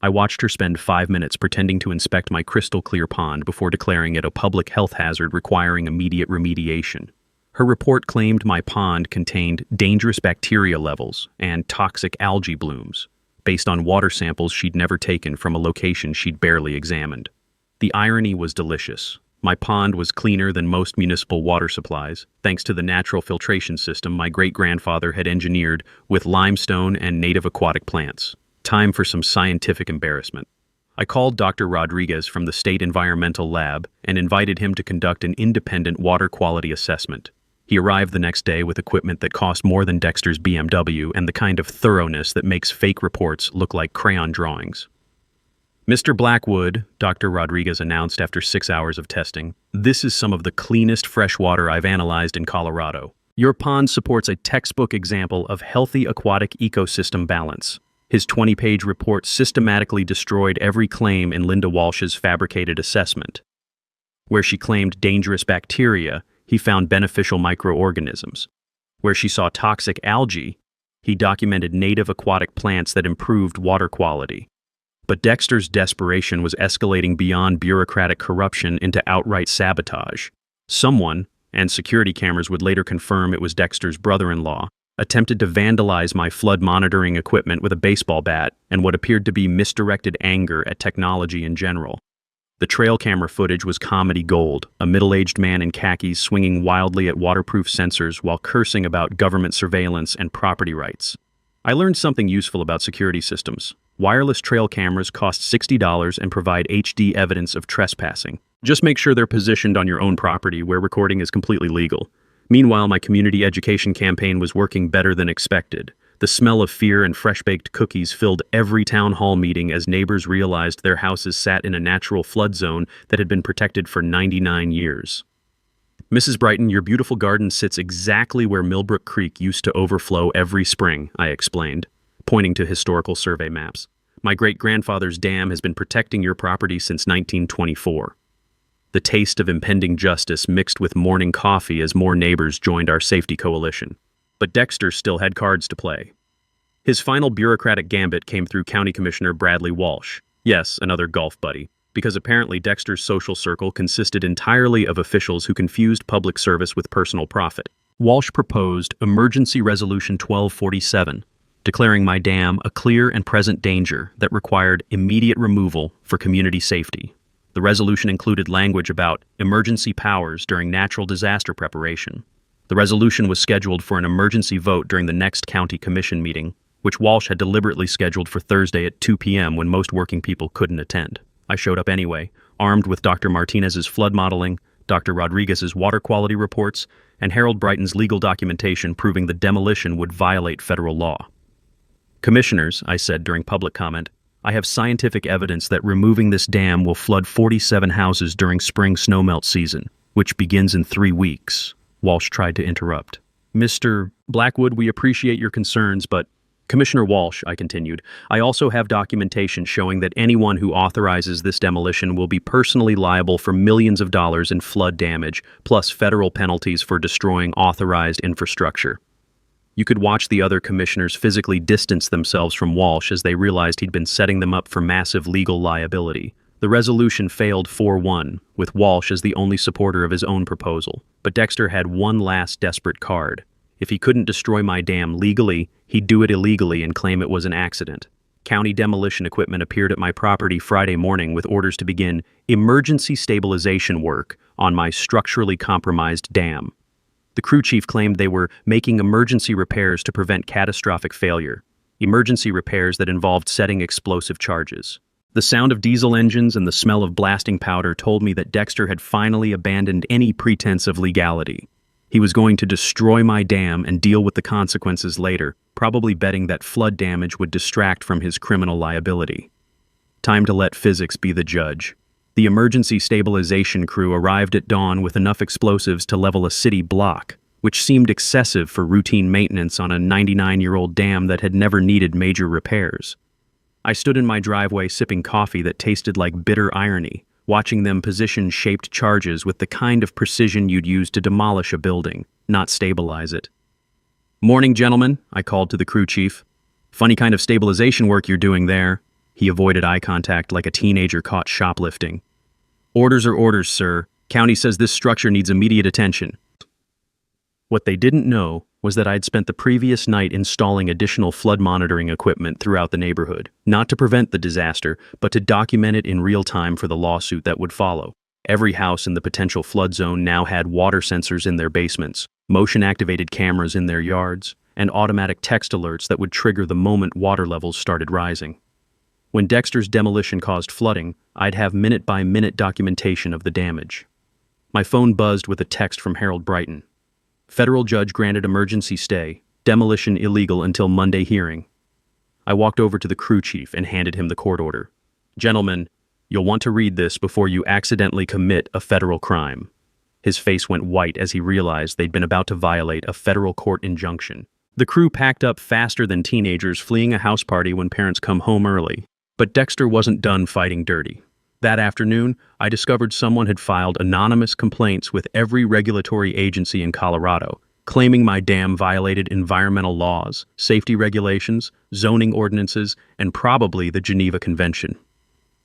I watched her spend 5 minutes pretending to inspect my crystal-clear pond before declaring it a public health hazard requiring immediate remediation. Her report claimed my pond contained dangerous bacteria levels and toxic algae blooms, based on water samples she'd never taken from a location she'd barely examined. The irony was delicious. My pond was cleaner than most municipal water supplies, thanks to the natural filtration system my great-grandfather had engineered with limestone and native aquatic plants. Time for some scientific embarrassment. I called Dr. Rodriguez from the State Environmental Lab and invited him to conduct an independent water quality assessment. He arrived the next day with equipment that cost more than Dexter's BMW and the kind of thoroughness that makes fake reports look like crayon drawings. "Mr. Blackwood," Dr. Rodriguez announced after 6 hours of testing, "this is some of the cleanest fresh water I've analyzed in Colorado. Your pond supports a textbook example of healthy aquatic ecosystem balance." His 20-page report systematically destroyed every claim in Linda Walsh's fabricated assessment. Where she claimed dangerous bacteria, he found beneficial microorganisms. Where she saw toxic algae, he documented native aquatic plants that improved water quality. But Dexter's desperation was escalating beyond bureaucratic corruption into outright sabotage. Someone, and security cameras would later confirm it was Dexter's brother-in-law, attempted to vandalize my flood monitoring equipment with a baseball bat and what appeared to be misdirected anger at technology in general. The trail camera footage was comedy gold, a middle-aged man in khakis swinging wildly at waterproof sensors while cursing about government surveillance and property rights. I learned something useful about security systems. Wireless trail cameras cost $60 and provide HD evidence of trespassing. Just make sure they're positioned on your own property where recording is completely legal. Meanwhile, my community education campaign was working better than expected. The smell of fear and fresh-baked cookies filled every town hall meeting as neighbors realized their houses sat in a natural flood zone that had been protected for 99 years. "Mrs. Brighton, your beautiful garden sits exactly where Millbrook Creek used to overflow every spring," I explained, pointing to historical survey maps. "My great-grandfather's dam has been protecting your property since 1924. The taste of impending justice mixed with morning coffee as more neighbors joined our safety coalition. But Dexter still had cards to play. His final bureaucratic gambit came through County Commissioner Bradley Walsh. Yes, another golf buddy. Because apparently Dexter's social circle consisted entirely of officials who confused public service with personal profit. Walsh proposed Emergency Resolution 1247, declaring my dam a clear and present danger that required immediate removal for community safety. The resolution included language about emergency powers during natural disaster preparation. The resolution was scheduled for an emergency vote during the next county commission meeting, which Walsh had deliberately scheduled for Thursday at 2 p.m. when most working people couldn't attend. I showed up anyway, armed with Dr. Martinez's flood modeling, Dr. Rodriguez's water quality reports, and Harold Brighton's legal documentation proving the demolition would violate federal law. Commissioners, I said during public comment, I have scientific evidence that removing this dam will flood 47 houses during spring snowmelt season, which begins in 3 weeks. Walsh tried to interrupt. Mr. Blackwood, we appreciate your concerns, but Commissioner Walsh, I continued, I also have documentation showing that anyone who authorizes this demolition will be personally liable for millions of dollars in flood damage, plus federal penalties for destroying authorized infrastructure. You could watch the other commissioners physically distance themselves from Walsh as they realized he'd been setting them up for massive legal liability. The resolution failed 4-1, with Walsh as the only supporter of his own proposal. But Dexter had one last desperate card. If he couldn't destroy my dam legally, he'd do it illegally and claim it was an accident. County demolition equipment appeared at my property Friday morning with orders to begin emergency stabilization work on my structurally compromised dam. The crew chief claimed they were making emergency repairs to prevent catastrophic failure, emergency repairs that involved setting explosive charges. The sound of diesel engines and the smell of blasting powder told me that Dexter had finally abandoned any pretense of legality. He was going to destroy my dam and deal with the consequences later, probably betting that flood damage would distract from his criminal liability. Time to let physics be the judge. The emergency stabilization crew arrived at dawn with enough explosives to level a city block, which seemed excessive for routine maintenance on a 99-year-old dam that had never needed major repairs. I stood in my driveway sipping coffee that tasted like bitter irony, watching them position shaped charges with the kind of precision you'd use to demolish a building, not stabilize it. "Morning, gentlemen," I called to the crew chief. "Funny kind of stabilization work you're doing there." He avoided eye contact like a teenager caught shoplifting. "Orders are orders, sir. County says this structure needs immediate attention." What they didn't know was that I'd spent the previous night installing additional flood monitoring equipment throughout the neighborhood, not to prevent the disaster, but to document it in real time for the lawsuit that would follow. Every house in the potential flood zone now had water sensors in their basements, motion-activated cameras in their yards, and automatic text alerts that would trigger the moment water levels started rising. When Dexter's demolition caused flooding, I'd have minute-by-minute documentation of the damage. My phone buzzed with a text from Harold Brighton. Federal judge granted emergency stay, demolition illegal until Monday hearing. I walked over to the crew chief and handed him the court order. "Gentlemen, you'll want to read this before you accidentally commit a federal crime." His face went white as he realized they'd been about to violate a federal court injunction. The crew packed up faster than teenagers fleeing a house party when parents come home early. But Dexter wasn't done fighting dirty. That afternoon, I discovered someone had filed anonymous complaints with every regulatory agency in Colorado, claiming my dam violated environmental laws, safety regulations, zoning ordinances, and probably the Geneva Convention.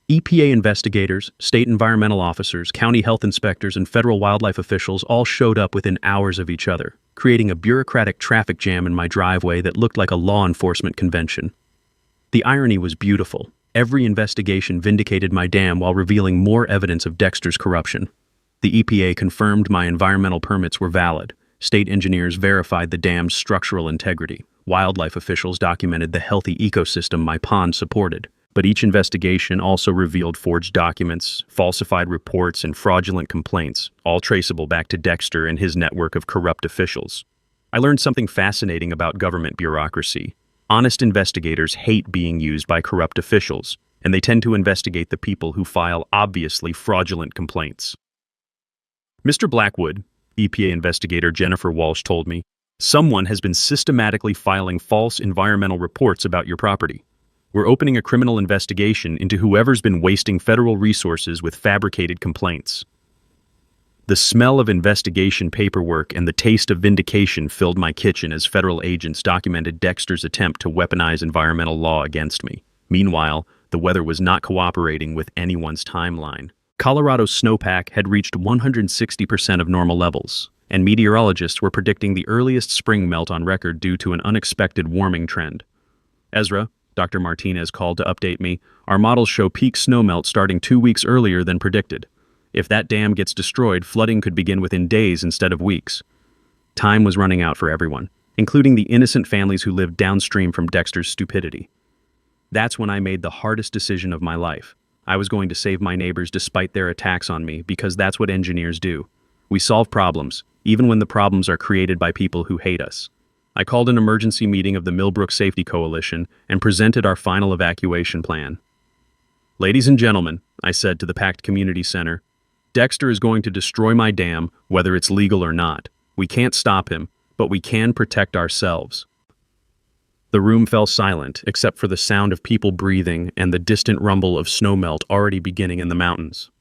EPA investigators, state environmental officers, county health inspectors, and federal wildlife officials all showed up within hours of each other, creating a bureaucratic traffic jam in my driveway that looked like a law enforcement convention. The irony was beautiful. Every investigation vindicated my dam while revealing more evidence of Dexter's corruption. The EPA confirmed my environmental permits were valid. State engineers verified the dam's structural integrity. Wildlife officials documented the healthy ecosystem my pond supported. But each investigation also revealed forged documents, falsified reports, and fraudulent complaints, all traceable back to Dexter and his network of corrupt officials. I learned something fascinating about government bureaucracy. Honest investigators hate being used by corrupt officials, and they tend to investigate the people who file obviously fraudulent complaints. "Mr. Blackwood," EPA investigator Jennifer Walsh told me, "someone has been systematically filing false environmental reports about your property. We're opening a criminal investigation into whoever's been wasting federal resources with fabricated complaints." The smell of investigation paperwork and the taste of vindication filled my kitchen as federal agents documented Dexter's attempt to weaponize environmental law against me. Meanwhile, the weather was not cooperating with anyone's timeline. Colorado's snowpack had reached 160% of normal levels, and meteorologists were predicting the earliest spring melt on record due to an unexpected warming trend. "Ezra," Dr. Martinez called to update me, "our models show peak snowmelt starting 2 weeks earlier than predicted. If that dam gets destroyed, flooding could begin within days instead of weeks." Time was running out for everyone, including the innocent families who lived downstream from Dexter's stupidity. That's when I made the hardest decision of my life. I was going to save my neighbors despite their attacks on me because that's what engineers do. We solve problems, even when the problems are created by people who hate us. I called an emergency meeting of the Millbrook Safety Coalition and presented our final evacuation plan. "Ladies and gentlemen," I said to the packed community center, "Dexter is going to destroy my dam, whether it's legal or not. We can't stop him, but we can protect ourselves." The room fell silent, except for the sound of people breathing and the distant rumble of snowmelt already beginning in the mountains.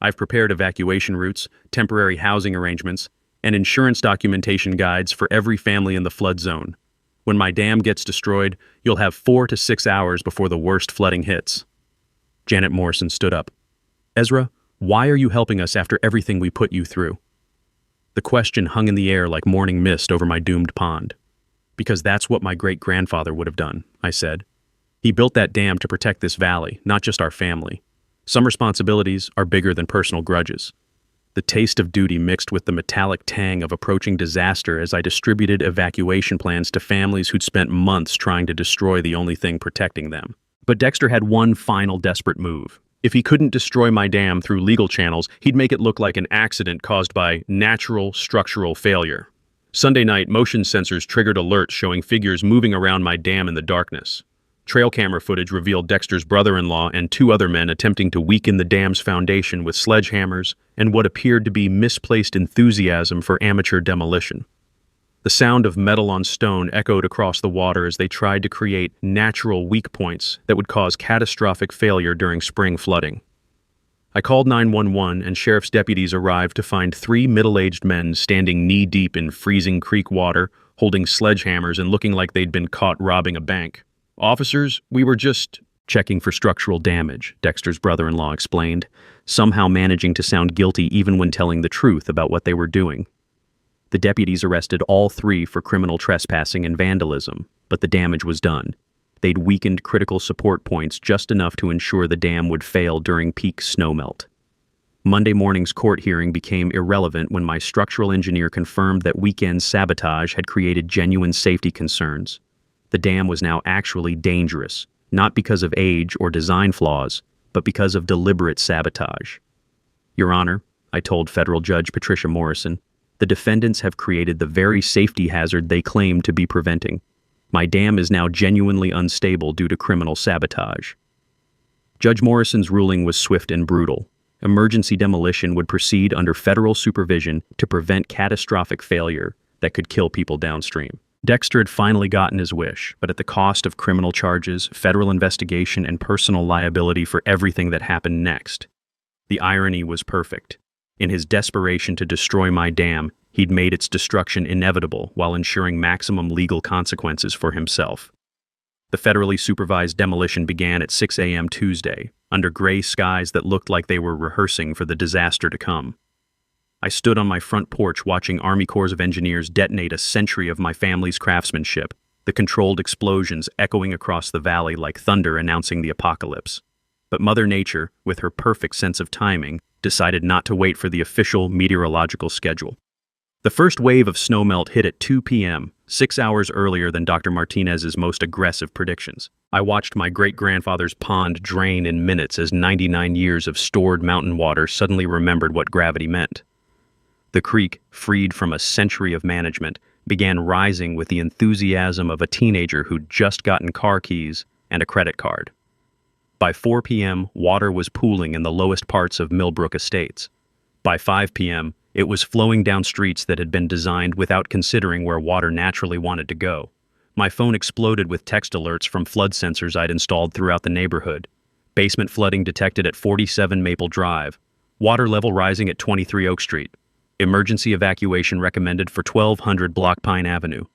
I've prepared evacuation routes, temporary housing arrangements, and insurance documentation guides for every family in the flood zone. When my dam gets destroyed, you'll have 4 to 6 hours before the worst flooding hits. Janet Morrison stood up. "Ezra, why are you helping us after everything we put you through?" The question hung in the air like morning mist over my doomed pond. "Because that's what my great-grandfather would have done," I said. "He built that dam to protect this valley, not just our family. Some responsibilities are bigger than personal grudges." The taste of duty mixed with the metallic tang of approaching disaster as I distributed evacuation plans to families who'd spent months trying to destroy the only thing protecting them. But Dexter had one final desperate move. If he couldn't destroy my dam through legal channels, he'd make it look like an accident caused by natural structural failure. Sunday night, motion sensors triggered alerts showing figures moving around my dam in the darkness. Trail camera footage revealed Dexter's brother-in-law and 2 other men attempting to weaken the dam's foundation with sledgehammers and what appeared to be misplaced enthusiasm for amateur demolition. The sound of metal on stone echoed across the water as they tried to create natural weak points that would cause catastrophic failure during spring flooding. I called 911 and sheriff's deputies arrived to find 3 middle-aged men standing knee-deep in freezing creek water, holding sledgehammers and looking like they'd been caught robbing a bank. "Officers, we were just checking for structural damage," Dexter's brother-in-law explained, somehow managing to sound guilty even when telling the truth about what they were doing. The deputies arrested all 3 for criminal trespassing and vandalism, but the damage was done. They'd weakened critical support points just enough to ensure the dam would fail during peak snowmelt. Monday morning's court hearing became irrelevant when my structural engineer confirmed that weekend sabotage had created genuine safety concerns. The dam was now actually dangerous, not because of age or design flaws, but because of deliberate sabotage. "Your Honor," I told Federal Judge Patricia Morrison, "the defendants have created the very safety hazard they claim to be preventing. My dam is now genuinely unstable due to criminal sabotage." Judge Morrison's ruling was swift and brutal. Emergency demolition would proceed under federal supervision to prevent catastrophic failure that could kill people downstream. Dexter had finally gotten his wish, but at the cost of criminal charges, federal investigation, and personal liability for everything that happened next. The irony was perfect. In his desperation to destroy my dam, he'd made its destruction inevitable while ensuring maximum legal consequences for himself. The federally supervised demolition began at 6 a.m. Tuesday, under gray skies that looked like they were rehearsing for the disaster to come. I stood on my front porch watching Army Corps of Engineers detonate a century of my family's craftsmanship, the controlled explosions echoing across the valley like thunder announcing the apocalypse. But Mother Nature, with her perfect sense of timing, decided not to wait for the official meteorological schedule. The first wave of snowmelt hit at 2 p.m., 6 hours earlier than Dr. Martinez's most aggressive predictions. I watched my great-grandfather's pond drain in minutes as 99 years of stored mountain water suddenly remembered what gravity meant. The creek, freed from a century of management, began rising with the enthusiasm of a teenager who'd just gotten car keys and a credit card. By 4 p.m., water was pooling in the lowest parts of Millbrook Estates. By 5 p.m., it was flowing down streets that had been designed without considering where water naturally wanted to go. My phone exploded with text alerts from flood sensors I'd installed throughout the neighborhood. Basement flooding detected at 47 Maple Drive. Water level rising at 23 Oak Street. Emergency evacuation recommended for 1200 Block Pine Avenue.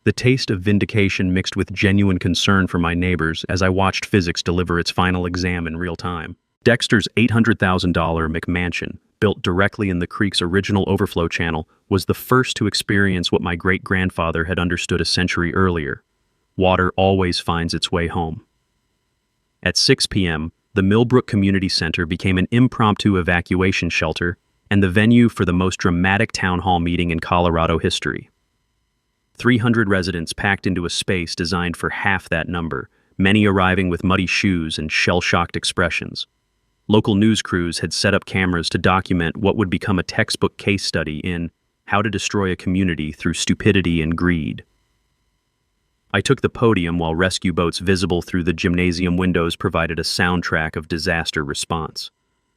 The taste of vindication mixed with genuine concern for my neighbors as I watched physics deliver its final exam in real time. Dexter's $800,000 McMansion, built directly in the creek's original overflow channel, was the first to experience what my great-grandfather had understood a century earlier. Water always finds its way home. At 6 p.m., the Millbrook Community Center became an impromptu evacuation shelter and the venue for the most dramatic town hall meeting in Colorado history. 300 residents packed into a space designed for half that number, many arriving with muddy shoes and shell-shocked expressions. Local news crews had set up cameras to document what would become a textbook case study in how to destroy a community through stupidity and greed. I took the podium while rescue boats visible through the gymnasium windows provided a soundtrack of disaster response.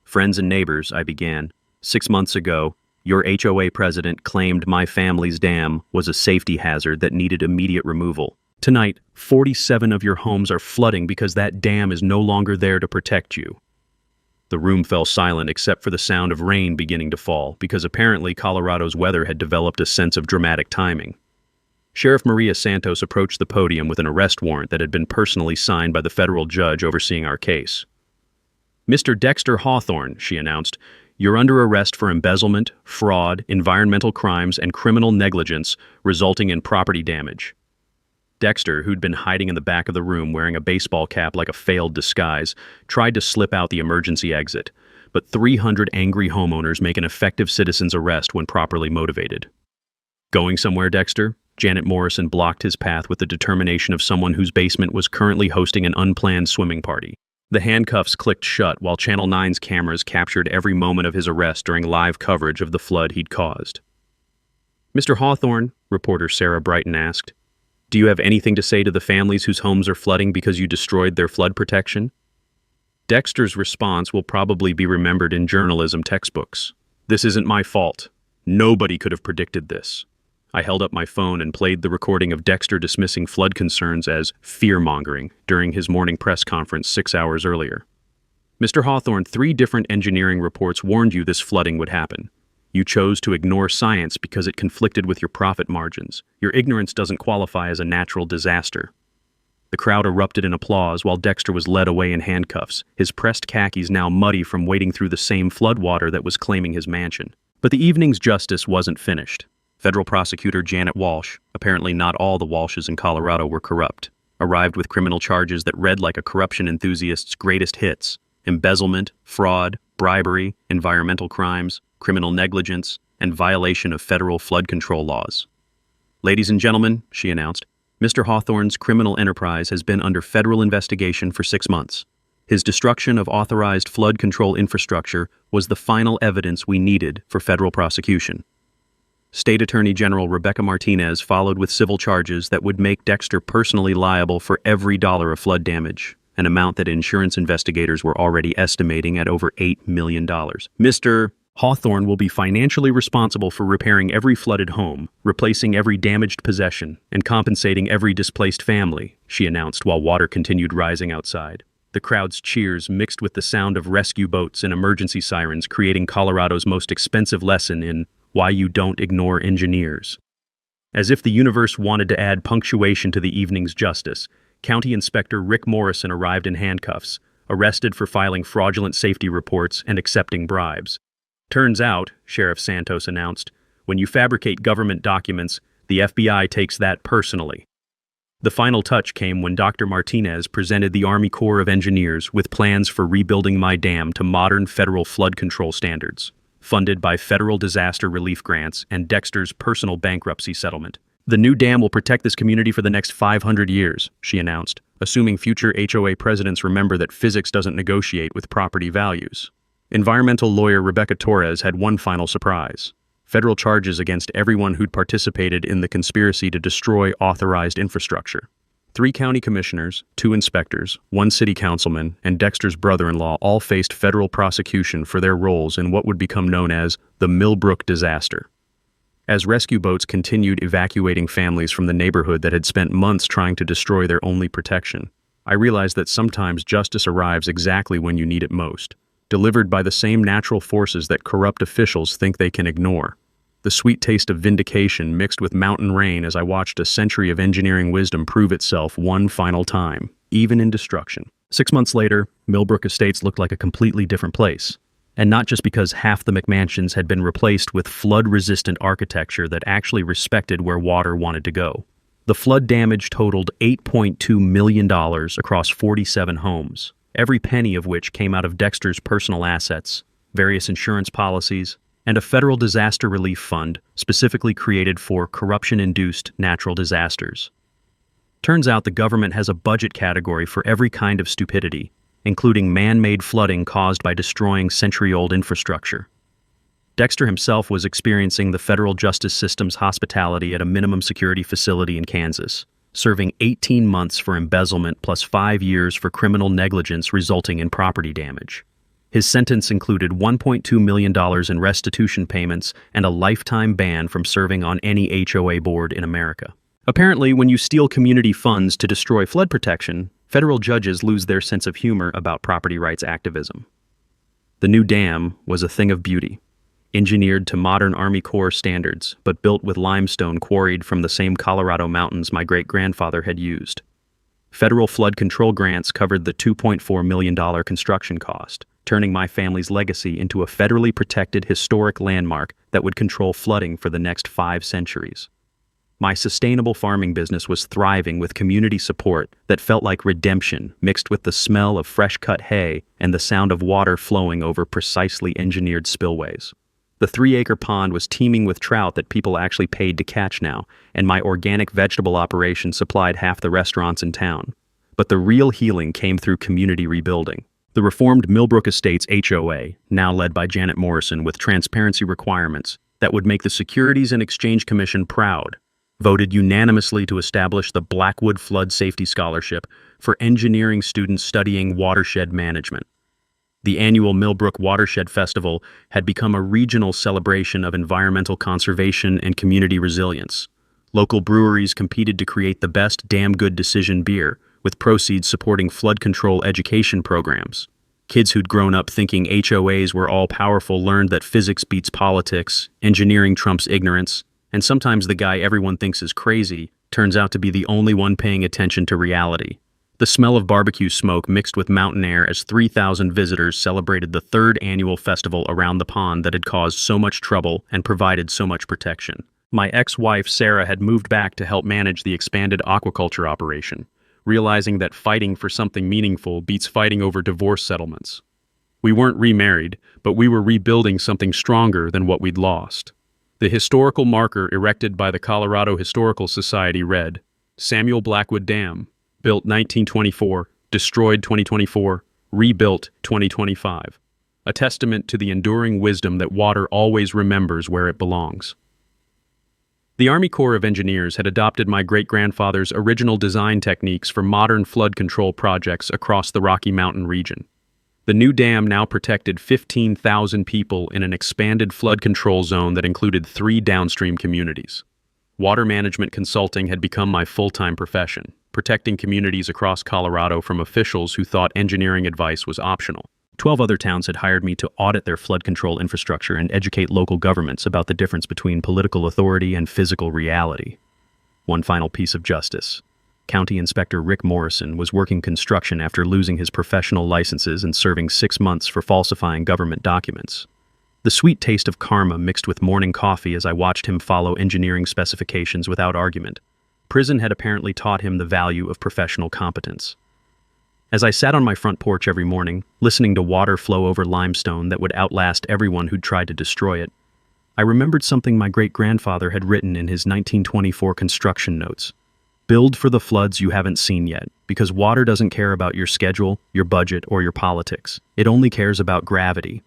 "Friends and neighbors," I began. "6 months ago, your HOA president claimed my family's dam was a safety hazard that needed immediate removal. Tonight, 47 of your homes are flooding because that dam is no longer there to protect you." The room fell silent except for the sound of rain beginning to fall, because apparently Colorado's weather had developed a sense of dramatic timing. Sheriff Maria Santos approached the podium with an arrest warrant that had been personally signed by the federal judge overseeing our case. "Mr. Dexter Hawthorne," she announced, "you're under arrest for embezzlement, fraud, environmental crimes, and criminal negligence resulting in property damage." Dexter, who'd been hiding in the back of the room wearing a baseball cap like a failed disguise, tried to slip out the emergency exit, but 300 angry homeowners make an effective citizen's arrest when properly motivated. "Going somewhere, Dexter?" Janet Morrison blocked his path with the determination of someone whose basement was currently hosting an unplanned swimming party. The handcuffs clicked shut while Channel 9's cameras captured every moment of his arrest during live coverage of the flood he'd caused. "Mr. Hawthorne," reporter Sarah Brighton asked, "do you have anything to say to the families whose homes are flooding because you destroyed their flood protection?" Dexter's response will probably be remembered in journalism textbooks. "This isn't my fault. Nobody could have predicted this." I held up my phone and played the recording of Dexter dismissing flood concerns as fear-mongering during his morning press conference 6 hours earlier. "Mr. Hawthorne, 3 different engineering reports warned you this flooding would happen. You chose to ignore science because it conflicted with your profit margins. Your ignorance doesn't qualify as a natural disaster." The crowd erupted in applause while Dexter was led away in handcuffs, his pressed khakis now muddy from wading through the same floodwater that was claiming his mansion. But the evening's justice wasn't finished. Federal prosecutor Janet Walsh, apparently not all the Walshes in Colorado were corrupt, arrived with criminal charges that read like a corruption enthusiast's greatest hits: embezzlement, fraud, bribery, environmental crimes, criminal negligence, and violation of federal flood control laws. "Ladies and gentlemen," she announced, "Mr. Hawthorne's criminal enterprise has been under federal investigation for 6 months. His destruction of authorized flood control infrastructure was the final evidence we needed for federal prosecution." State Attorney General Rebecca Martinez followed with civil charges that would make Dexter personally liable for every dollar of flood damage, an amount that insurance investigators were already estimating at over $8 million. "Mr. Hawthorne will be financially responsible for repairing every flooded home, replacing every damaged possession, and compensating every displaced family," she announced while water continued rising outside. The crowd's cheers mixed with the sound of rescue boats and emergency sirens, creating Colorado's most expensive lesson in why you don't ignore engineers. As if the universe wanted to add punctuation to the evening's justice, County Inspector Rick Morrison arrived in handcuffs, arrested for filing fraudulent safety reports and accepting bribes. "Turns out," Sheriff Santos announced, "when you fabricate government documents, the FBI takes that personally." The final touch came when Dr. Martinez presented the Army Corps of Engineers with plans for rebuilding my dam to modern federal flood control standards, funded by federal disaster relief grants and Dexter's personal bankruptcy settlement. "The new dam will protect this community for the next 500 years, she announced, assuming future HOA presidents remember that physics doesn't negotiate with property values. Environmental lawyer Rebecca Torres had one final surprise: federal charges against everyone who'd participated in the conspiracy to destroy authorized infrastructure. 3 county commissioners, 2 inspectors, 1 city councilman, and Dexter's brother-in-law all faced federal prosecution for their roles in what would become known as the Millbrook disaster. As rescue boats continued evacuating families from the neighborhood that had spent months trying to destroy their only protection, I realized that sometimes justice arrives exactly when you need it most, delivered by the same natural forces that corrupt officials think they can ignore. The sweet taste of vindication mixed with mountain rain as I watched a century of engineering wisdom prove itself one final time, even in destruction. 6 months later, Millbrook Estates looked like a completely different place. And not just because half the McMansions had been replaced with flood-resistant architecture that actually respected where water wanted to go. The flood damage totaled $8.2 million across 47 homes, every penny of which came out of Dexter's personal assets, various insurance policies, and a federal disaster relief fund specifically created for corruption-induced natural disasters. Turns out the government has a budget category for every kind of stupidity, including man-made flooding caused by destroying century-old infrastructure. Dexter himself was experiencing the federal justice system's hospitality at a minimum security facility in Kansas, serving 18 months for embezzlement plus 5 years for criminal negligence resulting in property damage. His sentence included $1.2 million in restitution payments and a lifetime ban from serving on any HOA board in America. Apparently, when you steal community funds to destroy flood protection, federal judges lose their sense of humor about property rights activism. The new dam was a thing of beauty, engineered to modern Army Corps standards, but built with limestone quarried from the same Colorado mountains my great-grandfather had used. Federal flood control grants covered the $2.4 million construction cost, turning my family's legacy into a federally protected historic landmark that would control flooding for the next 5 centuries. My sustainable farming business was thriving with community support that felt like redemption mixed with the smell of fresh-cut hay and the sound of water flowing over precisely engineered spillways. The 3-acre pond was teeming with trout that people actually paid to catch now, and my organic vegetable operation supplied half the restaurants in town. But the real healing came through community rebuilding. The reformed Millbrook Estates HOA, now led by Janet Morrison with transparency requirements that would make the Securities and Exchange Commission proud, voted unanimously to establish the Blackwood Flood Safety Scholarship for engineering students studying watershed management. The annual Millbrook Watershed Festival had become a regional celebration of environmental conservation and community resilience. Local breweries competed to create the best damn good decision beer, with proceeds supporting flood control education programs. Kids who'd grown up thinking HOAs were all-powerful learned that physics beats politics, engineering trumps ignorance, and sometimes the guy everyone thinks is crazy turns out to be the only one paying attention to reality. The smell of barbecue smoke mixed with mountain air as 3,000 visitors celebrated the 3rd annual festival around the pond that had caused so much trouble and provided so much protection. My ex-wife Sarah had moved back to help manage the expanded aquaculture operation, realizing that fighting for something meaningful beats fighting over divorce settlements. We weren't remarried, but we were rebuilding something stronger than what we'd lost. The historical marker erected by the Colorado Historical Society read, Samuel Blackwood Dam, built 1924, destroyed 2024, rebuilt 2025. A testament to the enduring wisdom that water always remembers where it belongs. The Army Corps of Engineers had adopted my great-grandfather's original design techniques for modern flood control projects across the Rocky Mountain region. The new dam now protected 15,000 people in an expanded flood control zone that included 3 downstream communities. Water management consulting had become my full-time profession, protecting communities across Colorado from officials who thought engineering advice was optional. 12 other towns had hired me to audit their flood control infrastructure and educate local governments about the difference between political authority and physical reality. One final piece of justice. County Inspector Rick Morrison was working construction after losing his professional licenses and serving 6 months for falsifying government documents. The sweet taste of karma mixed with morning coffee as I watched him follow engineering specifications without argument. Prison had apparently taught him the value of professional competence. As I sat on my front porch every morning, listening to water flow over limestone that would outlast everyone who'd tried to destroy it, I remembered something my great-grandfather had written in his 1924 construction notes. Build for the floods you haven't seen yet, because water doesn't care about your schedule, your budget, or your politics. It only cares about gravity.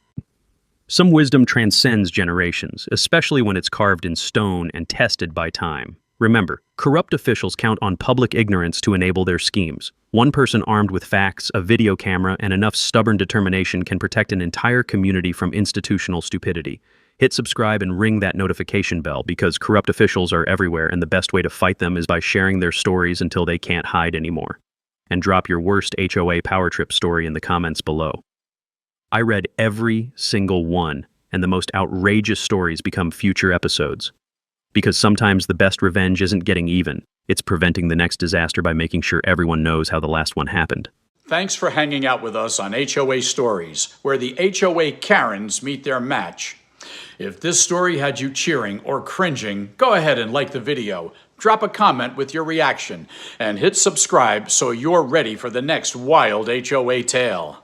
Some wisdom transcends generations, especially when it's carved in stone and tested by time. Remember, corrupt officials count on public ignorance to enable their schemes. One person armed with facts, a video camera, and enough stubborn determination can protect an entire community from institutional stupidity. Hit subscribe and ring that notification bell because corrupt officials are everywhere and the best way to fight them is by sharing their stories until they can't hide anymore. And drop your worst HOA power trip story in the comments below. I read every single one, and the most outrageous stories become future episodes. Because sometimes the best revenge isn't getting even, it's preventing the next disaster by making sure everyone knows how the last one happened. Thanks for hanging out with us on HOA Stories, where the HOA Karens meet their match. If this story had you cheering or cringing, go ahead and like the video, drop a comment with your reaction, and hit subscribe so you're ready for the next wild HOA tale.